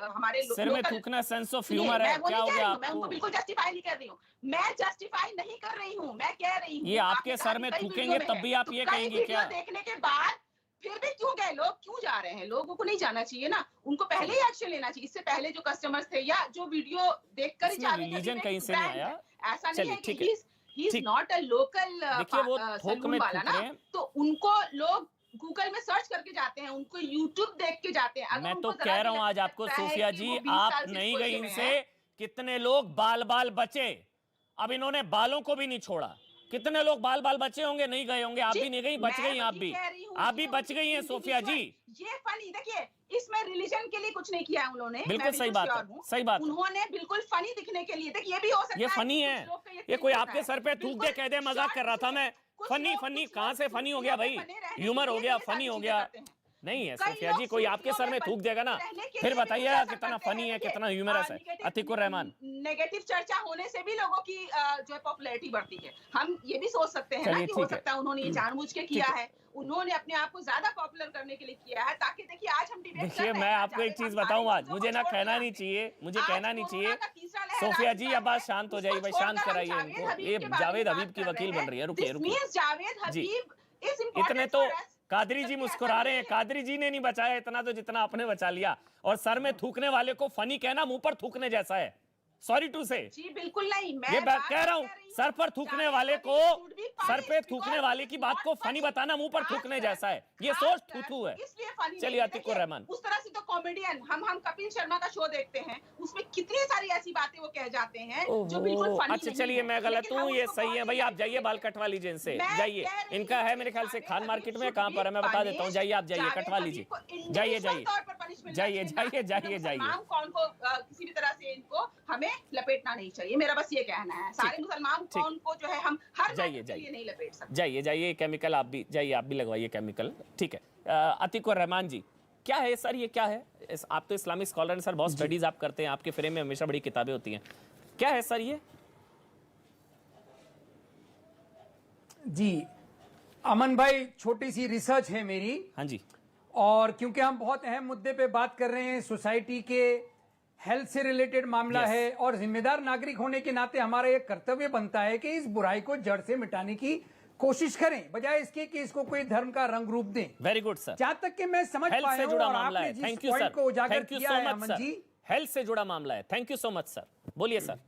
हमारे सिर में थूकना सेंस ऑफ ह्यूमर है। क्या हो गया आपको? मैं उनको बिल्कुल जस्टिफाई नहीं कर रही हूँ, मैं जस्टिफाई नहीं कर रही हूँ, मैं कह रही हूँ ये आपके सर में थूकेंगे तब भी आप ये कहेंगे क्या? देखने के बाद फिर भी क्यों गए लोग, क्यों जा रहे हैं? लोगों को नहीं जाना चाहिए ना, उनको पहले ही एक्शन लेना चाहिए। इससे पहले जो कस्टमर्स थे या जो वीडियो देखकर ही रिलीजन कहीं से नहीं आया, ऐसा नहीं है कि he is not a local देखिए वो थोक में थूक रहे हैं, तो उनको लोग गूगल में सर्च करके जाते हैं, उनको यूट्यूब देख के जाते हैं। अगर मैं उनको तो जरा कह रहा भी हूं आज आपको लगता है सोफिया कि जी, वो 20 आप साल से नहीं इस गई कोचे में इनसे, हैं, कितने लोग बाल बाल बचे। अब इन्होंने बालों को भी नहीं छोड़ा, कितने लोग बाल बाल बचे होंगे, नहीं गए होंगे। आप जी, भी नहीं गई, बच मैं गई आप वही भी, कह रही हूँ आप कि भी बच गई हैं उनकी सोफिया जी। ये फनी, देखिए इसमें रिलीजन के लिए कुछ नहीं किया है उन्होंने, बिल्कुल मैं सही बात sure है, हूँ। सही बात है। उन्होंने बिल्कुल फनी दिखने के लिए, देखिए ये भी हो सकता ये है फनी कि है, कुछ लोग का ये click कोई होता आपके है। सर पे थूक बिल्कुल दे कह दे मजाक short कर रहा था मैं। कुछ फनी लोग- फनी कुछ कहां लोग से फनी हो गया भाई, बने रहने के ह्यूमर हो लिए गया, ये सारी फनी हो चीजें गया। करते हैं। नहीं है कई सोफिया लोग जी, कोई आपके सर में सुर्खियों थूक देगा ना, रहने के फिर लिए बताइए भी ऐसा कितना करते फनी हैं। है, देखिए, कितना ह्यूमरस है। नेगेटिव- अतिकुर रहमान, नेगेटिव चर्चा होने से भी लोगों की जो है पॉपुलैरिटी बढ़ती है। हम ये भी सोच सकते हैं ना चलिए कि ठीक हो सकता है उन्होंने ये जानबूझ के किया ठीक है। है, उन्होंने अपने आप को ज्यादा पॉपुलर करने के लिए किया है, ताकि देखिए आज हम डिबेट देखिए मैं आपको एक चीज बताऊं, आज मुझे ना कहना नहीं चाहिए, मुझे कहना नहीं चाहिए। सोफिया जी अब बात शांत हो जाइए भाई, शांत कराइए इनको। ये जावेद हबीब की वकील बन रही है, रुकिए रुकिए। जावेद जी। हबीब इज इतने तो कादरी जी मुस्कुरा रहे हैं, कादरी जी ने नहीं बचाया इतना तो जितना आपने बचा लिया। और सर में थूकने वाले को फनी कहना मुंह पर थूकने जैसा है, सॉरी टू से। जी बिल्कुल नहीं, मैं ये बात कह रहा हूं, रही हूं, सर पर थूकने जावेद वाले हबीब को, should be punished सर पे because थूकने वाले की बात को it's not फनी funny। बताना मुंह पर थूकने जैसा है, ये सोच थूथू है। इसलिए फनी चलिए अतिकुर रहमान। उस तरह से तो कॉमेडियन, हम कपिल शर्मा का शो देखते हैं, उसमें कितनी सारी ऐसी बातें वो कह जाते हैं जो बिल्कुल फनी अच्छा चलिए मैं गलत हूँ, ये सही है भाई। आप जाइए बाल कटवा लीजिए इनसे, जाइए। इनका है मेरे ख्याल से खान मार्केट में, कहाँ पर है मैं बता देता हूँ। जाइए आप, जाइए कटवा लीजिए, जाइए जाइए जाइए जाइए जाइए जाइए। कौन को किसी भी तरह से इनको हमें लपेटना नहीं चाहिए, मेरा बस ये कहना है। सारे मुसलमान कौन को जो है हम हर जाइए के लिए नहीं लपेट सकते। जाइए जाइए, केमिकल आप भी जाइए, आप भी लगवाइए केमिकल, ठीक है। अतिकुर रहमान जी, क्या है सर, ये क्या है? आप तो इस्लामिक स्कॉलर हैं सर, बहुत स्टडीज आप करते हैं, आपके फ्रेम में हमेशा बड़ी किताबें होती हैं, क्या है सर ये? जी अमन भाई, छोटी सी रिसर्च है मेरी। हाँ जी। और क्योंकि हम बहुत अहम मुद्दे पे बात कर रहे हैं, सोसाइटी के हेल्थ से रिलेटेड मामला Yes. है, और जिम्मेदार नागरिक होने के नाते हमारा एक कर्तव्य बनता है कि इस बुराई को जड़ से मिटाने की कोशिश करें, बजाय इसके कि इसको कोई धर्म का रंग रूप दें। Very good sir. जहां तक कि मैं समझ हेल्थ पाया से हूं जुड़ा और मामला आपने है, जिस थैंक यू पॉइंट सर, को उजागर थैंक यू किया सो है मच अमन सर। जी, हेल्थ से जुड़ा मामला है, thank you so much sir, बोलिए सर।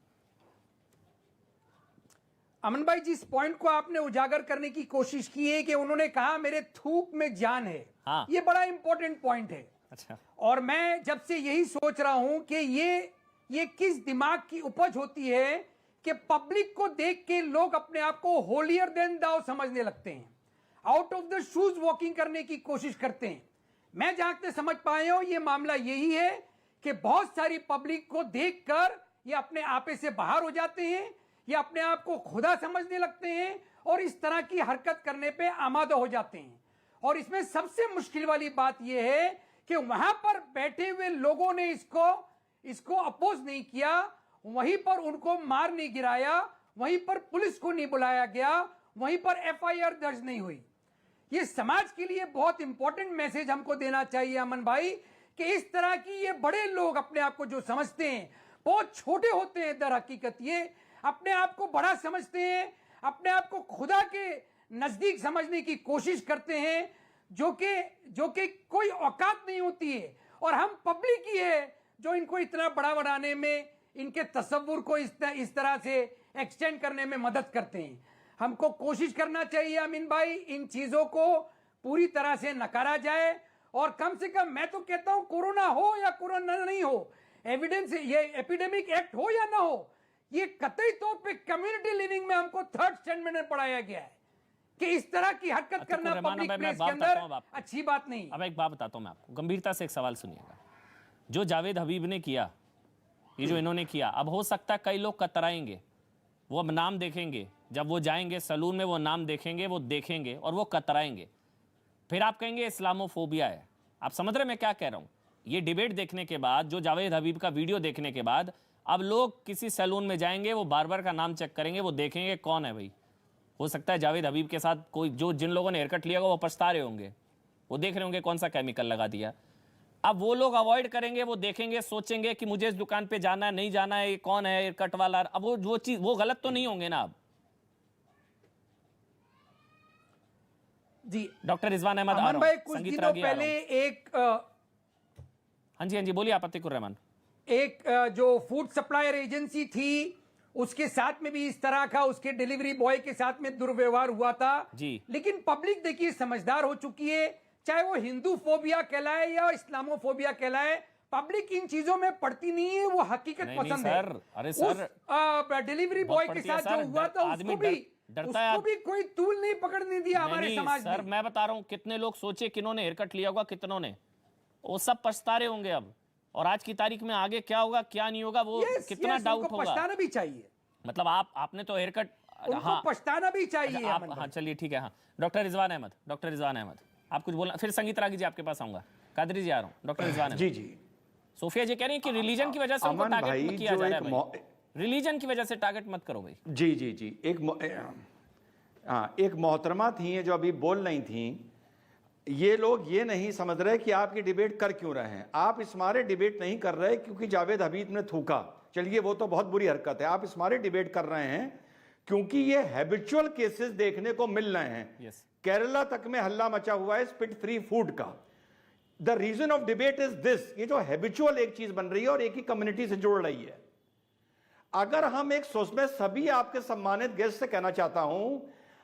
अमन भाई, जिस पॉइंट को आपने उजागर करने की कोशिश की है कि उन्होंने कहा मेरे थूक में जान है, हाँ। ये बड़ा इंपॉर्टेंट पॉइंट है। अच्छा। और मैं जब से यही सोच रहा हूं कि ये किस दिमाग की उपज होती है कि पब्लिक को देख के लोग अपने आप को होलियर देन दाउ समझने लगते हैं, out of the shoes walking करने की कोशिश करते हैं। मैं जहां तक समझ पाया हूं, ये मामला यही है कि बहुत सारी पब्लिक को देखकर ये अपने आपे से बाहर हो जाते हैं, ये अपने आप को खुदा समझने लगते हैं और इस तरह की हरकत करने पे आमादा हो जाते हैं। और इसमें सबसे मुश्किल वाली बात यह है कि वहां पर बैठे हुए लोगों ने इसको अपोज नहीं किया, वहीं पर उनको मार नहीं गिराया, वहीं पर पुलिस को नहीं बुलाया गया, वहीं पर एफआईआर दर्ज नहीं हुई। ये समाज के लिए बहुत इंपॉर्टेंट मैसेज हमको देना चाहिए अमन भाई, कि इस तरह की ये बड़े लोग अपने आप को जो समझते हैं बहुत छोटे होते हैं, दर हकीकत ये अपने आप को बड़ा समझते हैं, अपने आप को खुदा के नजदीक समझने की कोशिश करते हैं, जो कि कोई औकात नहीं होती है। और हम पब्लिक ही है जो इनको इतना बड़ा बनाने में, इनके तसव्वुर को इस तरह से एक्सटेंड करने में मदद करते हैं। हमको कोशिश करना चाहिए अमीन भाई, इन चीजों को पूरी तरह से नकारा जाए। और कम से कम मैं तो कहता हूं, कोरोना हो या कोरोना नहीं हो, एविडेंस, ये एपिडेमिक एक्ट हो या ना हो, ये कतई तौर पे कम्युनिटी लिविंग में हमको थर्ड स्टैंडर्ड में पढ़ाया गया है कि इस तरह की हरकत करना पब्लिक प्लेस के अंदर अच्छी बात नहीं। अब एक बात बताता हूं मैं आपको, गंभीरता से एक सवाल सुनिएगा। जो जावेद हबीब ने किया, ये जो इन्होंने किया, अब हो सकता है कई लोग कतराएंगे, वो अब नाम देखेंगे, जब वो जाएंगे सलून में वो नाम देखेंगे, वो देखेंगे और वो कतराएंगे, फिर आप कहेंगे इस्लामोफोबिया है। आप समझ रहे मैं क्या कह रहा हूं? ये डिबेट देखने के बाद, जो जावेद हबीब का वीडियो देखने के बाद, अब लोग किसी सैलून में जाएंगे, वो बार्बर का नाम चेक करेंगे, वो देखेंगे कौन है भाई। हो सकता है जावेद हबीब के साथ कोई, जिन लोगों ने हेयरकट लिया वो पछता रहे होंगे, वो देख रहे होंगे कौन सा केमिकल लगा दिया। अब वो लोग अवॉइड करेंगे, वो देखेंगे, सोचेंगे कि मुझे इस दुकान पे जाना है, नहीं जाना है, ये कौन है हेयरकट वाला। अब वो चीज, वो गलत तो नहीं होंगे ना। अब जी डॉक्टर रिजवान अहमद अमन भाई, कुछ दिनों पहले एक हाँ जी बोलिए आप। अतिकुर रहमान, एक जो फूड सप्लायर एजेंसी थी, उसके साथ में भी इस तरह का उसके डिलीवरी बॉय के साथ में दुर्व्यवहार हुआ था जी। लेकिन पब्लिक देखिए समझदार हो चुकी है, चाहे वो हिंदू फोबिया कहलाए या इस्लामोफोबिया कहलाए, पब्लिक इन चीजों में पड़ती नहीं है, वो हकीकत नहीं, पसंद नहीं, है। सर, अरे सर, डिलीवरी बहुत बॉय के पड़ती है, साथ सर, जो हुआ था आदमी उसको भी कोई तूल नहीं पकड़ने दिया हमारे नहीं, समाज सर में। मैं बता रहा हूँ, कितने लोग सोचे किन्होंने हेयर कट लिया होगा, कितनों ने, वो सब पछता रहे होंगे अब। और आज की तारीख में आगे क्या होगा क्या नहीं होगा वो कितना डाउट होगा। पछताना भी चाहिए, मतलब आपने तो हेयर कट, उनको पछताना भी चाहिए। आप हाँ चलिए ठीक है। हाँ डॉक्टर रिजवान अहमद आप कुछ बोलना, फिर संगीत रागी जी आपके पास आऊंगा, कादरी जी आ रहा हूँ। डॉक्टर रिजवान जी जी, सोफिया जी कह रही हैं कि रिलीजन की वजह से उनको टारगेट मत किया जा रहा है भाई। रिलीजन की वजह से टारगेट मत करो भाई। जी जी जी, एक मोहतरमा थी जो अभी बोल रही थी, ये लोग ये नहीं समझ रहे कि आपकी डिबेट कर क्यों रहे हैं। आप इस मारे डिबेट नहीं कर रहे क्योंकि जावेद हबीब ने थूका, चलिए वो तो बहुत बुरी हरकत है। आप इस मारे डिबेट कर रहे हैं क्योंकि ये हैबिचुअल केसेस देखने को मिल रहे हैं। केरला तक में हल्ला मचा हुआ है स्पिट फ्री फूड का। The reason of debate is this, ये जो हैबिचुअल एक चीज बन रही है और एक ही कम्युनिटी से जुड़ रही है। अगर हम एक मैं सभी आपके सम्मानित गेस्ट से कहना चाहता हूं,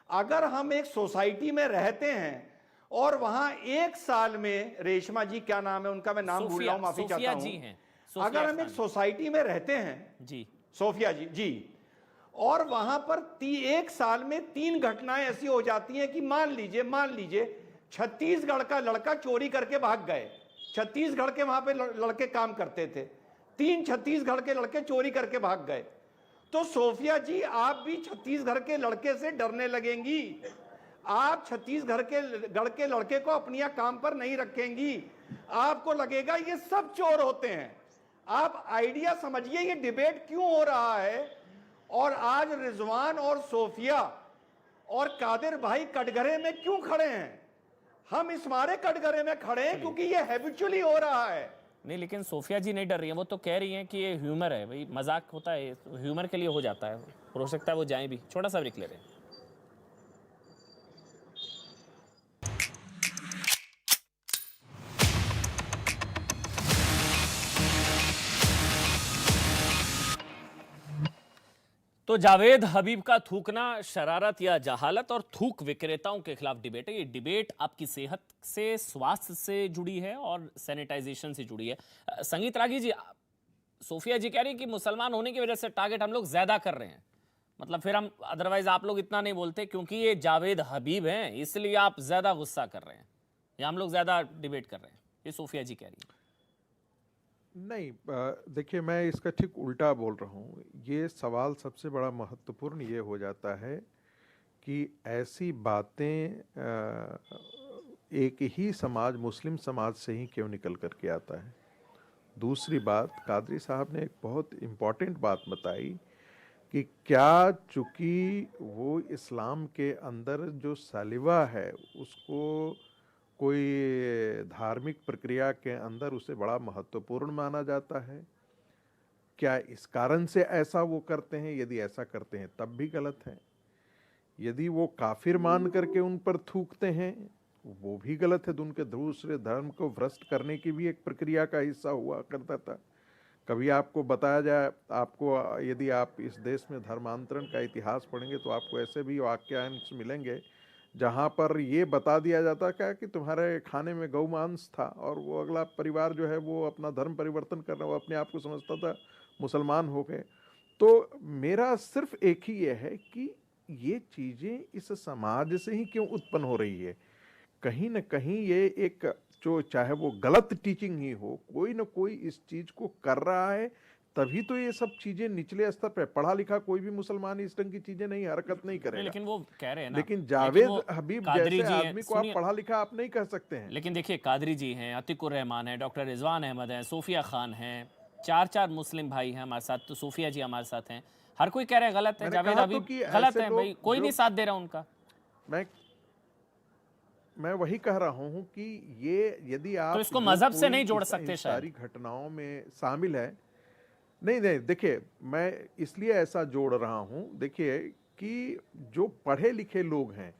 अगर हम एक सोसाइटी में रहते हैं और वहां एक साल में, रेशमा जी क्या नाम है उनका, मैं नाम भूल रहा हूं, माफी चाहता हूं। अगर हम एक सोसाइटी में रहते हैं जी, सोफिया जी, और वहां पर एक साल में 3 घटनाएं ऐसी हो जाती हैं कि मान लीजिए छत्तीसगढ़ का लड़का चोरी करके भाग गए। छत्तीसगढ़ के वहां पे लड़के काम करते थे, 3 छत्तीसगढ़ के लड़के चोरी करके भाग गए, तो सोफिया जी आप भी छत्तीसगढ़ के लड़के से डरने लगेंगी। आप छत्तीसगढ़ के लड़के को अपनी काम पर नहीं रखेंगी, आपको लगेगा ये सब चोर होते हैं। आप आइडिया समझिए ये डिबेट क्यों हो रहा है। और आज रिजवान और सोफिया और कादिर भाई कटघरे में क्यों खड़े हैं? हम इस मारे कटघरे में खड़े हैं क्योंकि ये हैबिचुअली हो रहा है। नहीं लेकिन सोफिया जी नहीं डर रही है, वो तो कह रही हैं कि ये ह्यूमर है भाई, मजाक होता है, ह्यूमर के लिए हो जाता है, हो सकता है वो जाएं भी। छोटा सा ब्रेक ले रहे हैं। तो जावेद हबीब का थूकना शरारत या जहालत और थूक विक्रेताओं के खिलाफ डिबेट है। ये डिबेट आपकी सेहत से, स्वास्थ्य से जुड़ी है और सैनिटाइजेशन से जुड़ी है। संगीत रागी जी, सोफिया जी कह रही है कि मुसलमान होने की वजह से टारगेट हम लोग ज्यादा कर रहे हैं, मतलब फिर हम, अदरवाइज आप लोग इतना नहीं बोलते क्योंकि ये जावेद हबीब हैं इसलिए आप ज्यादा गुस्सा कर रहे हैं या हम लोग ज्यादा डिबेट कर रहे हैं, ये सोफिया जी कह रही है। नहीं, देखिए मैं इसका ठीक उल्टा बोल रहा हूँ। ये सवाल सबसे बड़ा महत्वपूर्ण ये हो जाता है कि ऐसी बातें एक ही समाज, मुस्लिम समाज से ही क्यों निकल कर के आता है। दूसरी बात, कादरी साहब ने एक बहुत इम्पॉर्टेंट बात बताई कि क्या चूँकि वो इस्लाम के अंदर जो सालिवा है उसको कोई धार्मिक प्रक्रिया के अंदर उसे बड़ा महत्वपूर्ण माना जाता है, क्या इस कारण से ऐसा वो करते हैं? यदि ऐसा करते हैं तब भी गलत है। यदि वो काफिर मान करके उन पर थूकते हैं वो भी गलत है। उनके दूसरे धर्म को भ्रष्ट करने की भी एक प्रक्रिया का हिस्सा हुआ करता था। कभी आपको बताया जाए, आपको यदि आप इस देश में धर्मांतरण का इतिहास पढ़ेंगे तो आपको ऐसे भी वाक्यांश मिलेंगे जहाँ पर ये बता दिया जाता है कि तुम्हारे खाने में गौमांस था और वो अगला परिवार जो है वो अपना धर्म परिवर्तन कर रहा, वो अपने आप को समझता था मुसलमान हो गए। तो मेरा सिर्फ एक ही ये है कि ये चीज़ें इस समाज से ही क्यों उत्पन्न हो रही है। कहीं न कहीं ये एक, जो चाहे वो गलत टीचिंग ही हो, कोई न कोई इस चीज़ को कर रहा है, तभी तो ये सब चीजें निचले स्तर पे। पढ़ा लिखा कोई भी मुसलमान इस ढंग की चीजें नहीं, हरकत नहीं करेगा। लेकिन वो कह रहे हैं ना, लेकिन जावेद हबीब जैसे आदमी को आप पढ़ा लिखा आप नहीं कह सकते हैं। लेकिन देखिए कादरी जी हैं, अतिकुर रहमान है, डॉक्टर रिजवान अहमद हैं, सोफिया खान हैं, 4 मुस्लिम भाई हैं हमारे साथ, तो सोफिया जी हमारे साथ हैं। हर कोई कह रहे हैं गलत है, जावेद हबीब गलत है भाई, कोई नहीं साथ दे रहा उनका। मैं वही कह रहा हूँ कि ये यदि आप तो इसको मजहब से नहीं जोड़ सकते, सारी घटनाओं में शामिल है। नहीं, देखिए मैं इसलिए ऐसा जोड़ रहा हूँ, देखिए कि जो पढ़े लिखे लोग हैं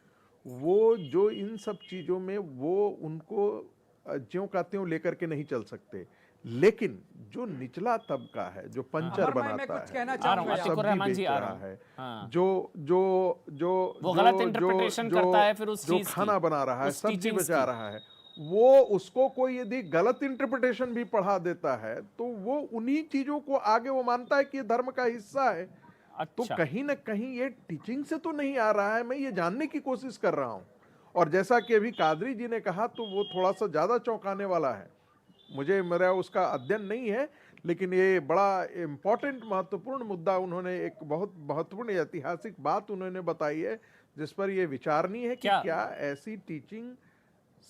वो जो इन सब चीज़ों में वो उनको ज्यों का त्यों लेकर के नहीं चल सकते। लेकिन जो निचला तबका है, जो पंचर अमर भाई, मैं बनाता कुछ है, कहना आ रहा चाहूंगा हूँ, यहाँ। आशिकुर रहमान जी, आ रहा हूँ। है, हाँ। जो गलत interpretation करता है फिर उस जो चीज की, खाना बना रहा है, उस सब्जी teachings बचा की। रहा है, वो उसको कोई यदि गलत इंटरप्रिटेशन भी पढ़ा देता है तो वो उन्हीं चीजों को आगे वो मानता है कि ये धर्म का हिस्सा है। तो अच्छा, कहीं ना कहीं ये टीचिंग से तो नहीं आ रहा है, मैं ये जानने की कोशिश कर रहा हूं। और जैसा कि अभी कादरी जी ने कहा तो वो थोड़ा सा ज्यादा चौंकाने वाला है, मेरा उसका अध्ययन नहीं है, लेकिन ये बड़ा इंपॉर्टेंट महत्वपूर्ण मुद्दा उन्होंने, एक बहुत महत्वपूर्ण ऐतिहासिक बात उन्होंने बताई है जिस पर ये विचारणीय है कि क्या ऐसी टीचिंग,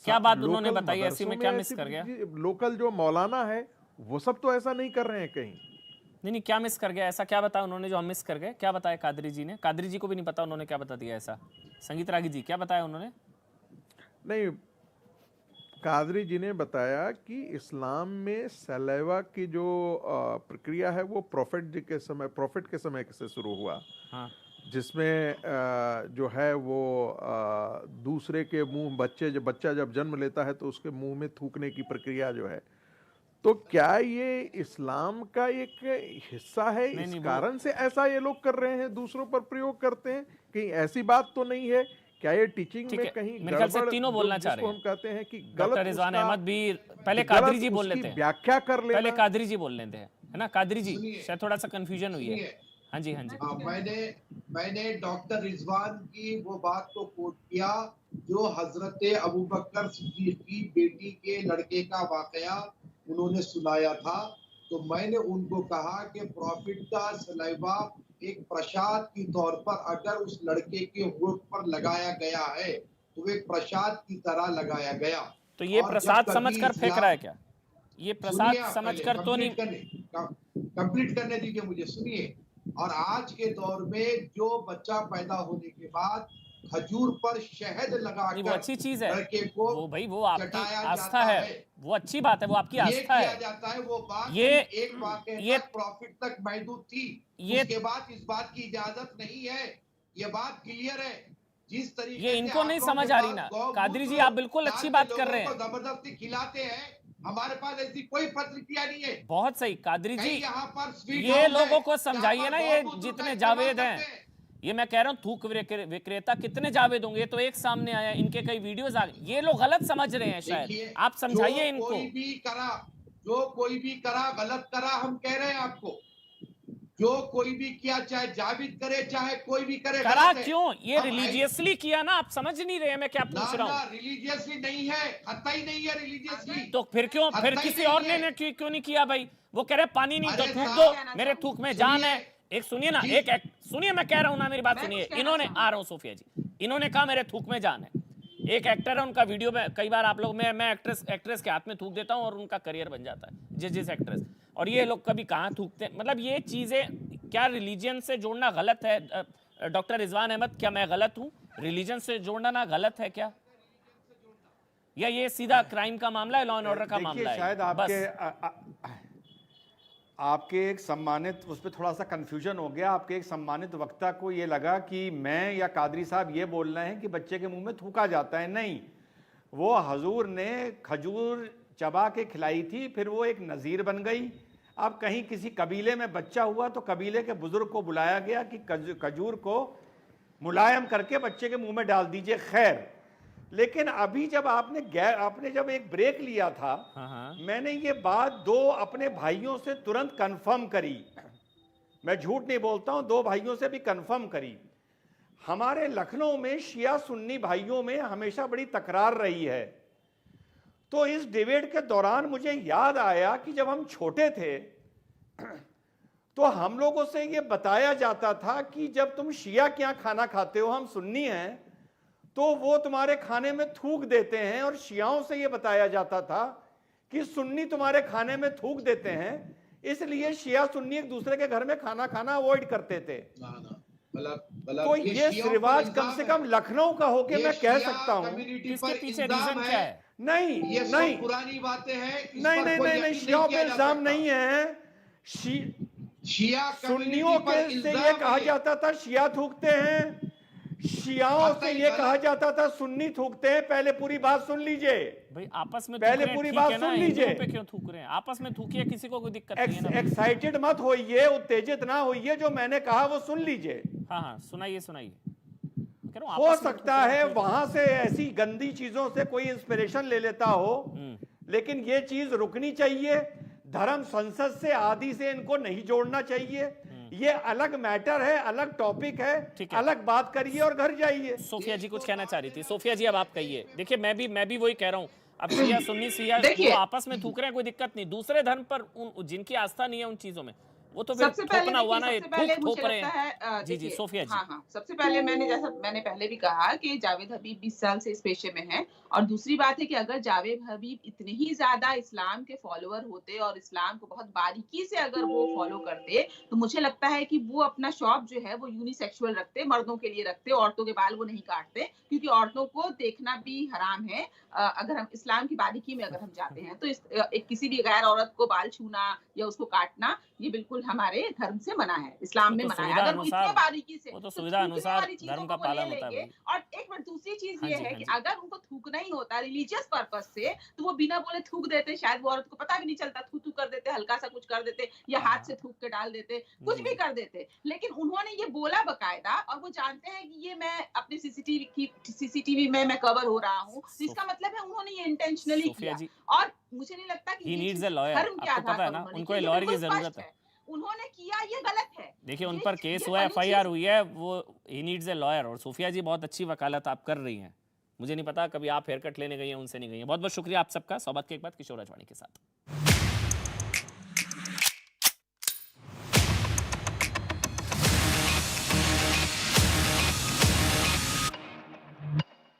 क्या बात लोकल उन्होंने बताई, ऐसी मदरसों में क्या मिस ऐसी कर गया? लोकल जो मौलाना है वो सब तो ऐसा नहीं कर रहे हैं कहीं। नहीं, क्या मिस कर गया, ऐसा क्या बताया उन्होंने जो हम मिस कर गए? क्या बताया कादरी जी ने? कादरी जी को भी नहीं पता उन्होंने क्या बता दिया ऐसा? संगीत रागी जी, क्या बताया उन्होंने? नहीं, कादरी जी ने बताया कि इस्लाम में सलैवा की जो प्रक्रिया है वो प्रोफेट के समय से शुरू हुआ। हाँ। जिसमें जो है वो दूसरे के मुंह, बच्चा जब जन्म लेता है तो उसके मुंह में थूकने की प्रक्रिया जो है, तो क्या ये इस्लाम का एक हिस्सा है? इस कारण से ऐसा ये लोग कर रहे हैं, दूसरों पर प्रयोग करते हैं? कहीं ऐसी बात तो नहीं है? क्या ये टीचिंग में कहीं मेरे ख्याल से तीनों बोलना चाह रहे हैं। हम कहते हैं कि डॉक्टर रिजवान अहमद भी, पहले कादरी जी बोल लेते हैं, व्याख्या कर लेना, पहले कादरी जी बोल लेते हैं, है ना? कादरी जी, शायद थोड़ा सा कंफ्यूजन हुई है। हाँ जी, हाँ जी। मैंने डॉक्टर रिजवान की वो बात को कोट किया जो हजरत अबू बकर सिद्दीक की बेटी के लड़के का वाकया उन्होंने सुनाया था। तो मैंने उनको कहा कि प्रॉफिट का सलाइवा एक प्रसाद की तौर पर अगर उस लड़के के होठ पर लगाया गया है तो एक प्रसाद की तरह लगाया गया। तो ये प्रसाद समझकर फेंक रहा है क्या? ये प्रसाद समझकर तो नहीं। कंप्लीट करने दीजिए मुझे, सुनिए। और आज के दौर में जो बच्चा पैदा होने के बाद खजूर पर शहद लगाकर, वो अच्छी चीज है, लड़के को वो भाई वो आपकी आस्था है, वो अच्छी बात है, वो आपकी आस्था है। जाता है वो बात एक वाक़े तक प्रॉफिट तक महदूद थी, उसके बाद इस बात की इजाजत नहीं है। ये बात क्लियर है। जिस तरीके ये इनको नहीं समझ आ रही ना कादरी जी, आप बिल्कुल अच्छी बात कर रहे हैं। जबरदस्ती खिलाते हैं, हमारे पास ऐसी कोई प्रतिक्रिया नहीं है। बहुत सही कादरी जी, यहाँ पर ये लोगों को समझाइए ना, ये जितने जावेद हैं, ये मैं कह रहा हूँ थूक विक्रेता कितने जावेद होंगे, तो एक सामने आया, इनके कई वीडियोस आ गए, ये लोग गलत समझ रहे हैं शायद, आप समझाइए इनको। जो कोई भी करा गलत करा, हम कह रहे हैं आपको, जो कोई भी किया, चाहे जावेद करे चाहे कोई भी करे, करा क्यों? ये रिलीजियसली किया ना, आप समझ नहीं रहे हैं मैं क्या पूछ रहा हूँ। रिलीजियसली नहीं है, कतई नहीं है रिलीजियसली। तो फिर क्यों, फिर किसी और ने क्यों नहीं किया भाई? वो कह रहे पानी नहीं तो थूक दो, मेरे थूक में जान है। एक सुनिए ना, एक सुनिए, मैं कह रहा हूं ना, मेरी बात सुनिए। इन्होंने, आ रहा हूं सोफिया जी, इन्होंने कहा मेरे थूक में जान है। एक एक्टर है, उनका वीडियो में कई बार आप लोग, मैं एक्ट्रेस के हाथ में थूक देता हूं और उनका करियर बन जाता है, जिस एक्ट्रेस। और ये लोग कभी कहाँ थूकते हैं? मतलब ये चीजें क्या रिलीजन से जोड़ना गलत है? डॉक्टर रिजवान अहमद, क्या मैं गलत हूँ? रिलीजन से जोड़ना ना गलत है क्या, या ये सीधा क्राइम का मामला है, लॉ एंड ऑर्डर का मामला है? शायद आपके एक सम्मानित, उस पर थोड़ा सा कंफ्यूजन हो गया। आपके एक सम्मानित वक्ता को ये लगा कि मैं या कादरी साहब ये बोल रहे हैं कि बच्चे के मुंह में थूका जाता है। नहीं, वो हजूर ने खजूर चबा के खिलाई थी, फिर वो एक नज़ीर बन गई। अब कहीं किसी कबीले में बच्चा हुआ तो कबीले के बुजुर्ग को बुलाया गया कि खजूर को मुलायम करके बच्चे के मुंह में डाल दीजिए। खैर, लेकिन अभी जब आपने जब एक ब्रेक लिया था, मैंने ये बात दो अपने भाइयों से तुरंत कंफर्म करी। मैं झूठ नहीं बोलता हूं, दो भाइयों से भी कंफर्म करी। हमारे लखनऊ में शिया सुन्नी भाइयों में हमेशा बड़ी तकरार रही है। तो इस डिबेट के दौरान मुझे याद आया कि जब हम छोटे थे तो हम लोगों से ये बताया जाता था कि जब तुम शिया के यहाँ खाना खाते हो, हम सुन्नी हैं, तो वो तुम्हारे खाने में थूक देते हैं। और शियाओं से ये बताया जाता था कि सुन्नी तुम्हारे खाने में थूक देते हैं, इसलिए शिया सुन्नी एक दूसरे के घर में खाना खाना अवॉइड करते थे। तो ये रिवाज कम से कम लखनऊ का होके मैं कह सकता हूँ। इसके पीछे रीजन क्या है? नहीं, पुरानी बातें हैं। नहीं, शियाओं पे इल्जाम नहीं है। शिया सुन्नियों के से ये कहा जाता था शिया थूकते हैं, शियाओं से ये कहा जाता था सुन्नी थूकते हैं। पहले पूरी बात सुन लीजिए। भाई आपस में पहले थूक रहे हैं, पूरी ठीक बात है ना, सुन लीजिए। हिंदुओं पे क्यों थूक रहे हैं? आपस में थूकिए, किसी को कोई दिक्कत नहीं है ना। एक्साइटेड मत होइए, उत्तेजित ना होइए, जो मैंने कहा वो सुन लीजिए। हाँ हाँ, सुनाइए सुनाइए। कह रहा हूं, हो आपस में सकता थूक रहे है हैं, ठीक वहां से ऐसी गंदी चीजों से कोई इंस्पिरेशन ले लेता हो, लेकिन ये चीज रुकनी चाहिए। धर्म संसद से आदि से इनको नहीं जोड़ना चाहिए। ये अलग मैटर है, अलग टॉपिक है, अलग बात करिए और घर जाइए। सोफिया जी कुछ कहना चाह रही थी। सोफिया जी अब आप कहिए। देखिए मैं भी वही कह रहा हूँ, अब शिया सुन्नी शिया देखिए, वो आपस में थूक रहे हैं, कोई दिक्कत नहीं। दूसरे धर्म पर जिनकी आस्था नहीं है उन चीजों में, वो तो फिर सबसे पहले थोपना हुआ ना, ये सबसे पहले थूक मुझे थोप रहे लगता हैं। है जी जी सोफिया जी। हाँ, सबसे पहले मैंने पहले भी कहा कि जावेद हबीब 20 साल से इस पेशे में हैं। और दूसरी बात है कि अगर जावेद हबीब इतने ही ज्यादा इस्लाम के फॉलोअर होते और इस्लाम को बहुत बारीकी से अगर वो फॉलो करते, तो मुझे लगता है कि वो अपना शॉप जो है वो यूनिसेक्सुअल रखते, मर्दों के लिए रखते, औरतों के बाल वो नहीं काटते, क्योंकि औरतों को देखना भी हराम है। अगर हम इस्लाम की बारीकी में अगर हम जाते हैं तो किसी भी गैर औरत को बाल छूना या उसको काटना ये बिल्कुल हमारे धर्म से मना है, इस्लाम में मना है। अगर वो इतने बारीकी से, वो तो सुविधा अनुसार धर्म का पालन होता है। और एक बार दूसरी चीज ये है कि अगर उनको थूकना ही होता रिलीजियस पर्पज से, तो वो बिना बोले थूक देते, शायद वो औरत को पता भी नहीं चलता, थू कर देते, हल्का सा कुछ कर देते या हाथ से थूक के डाल देते, कुछ भी कर देते। लेकिन उन्होंने ये बोला बकायदा, और वो जानते हैं कि ये मैं अपने सीसीटीवी में मैं कवर हो रहा हूँ, इसका मतलब है उन्होंने ये इंटेंशनली किया। और मुझे नहीं लगता कि धर्म के आधार पर उनको लॉयर की जरूरत है। उन्होंने किया, ये गलत है। देखिए उन पर केस हुआ है, FIR हुई है, वो ही नीड्स ए लॉयर। और सोफिया जी बहुत अच्छी वकालत आप कर रही हैं। मुझे नहीं पता कभी आप हेयर कट लेने गई हैं, उनसे नहीं गई हैं। बहुत बहुत शुक्रिया आप सबका। सौबत के एक बाद किशोर राजवानी के साथ।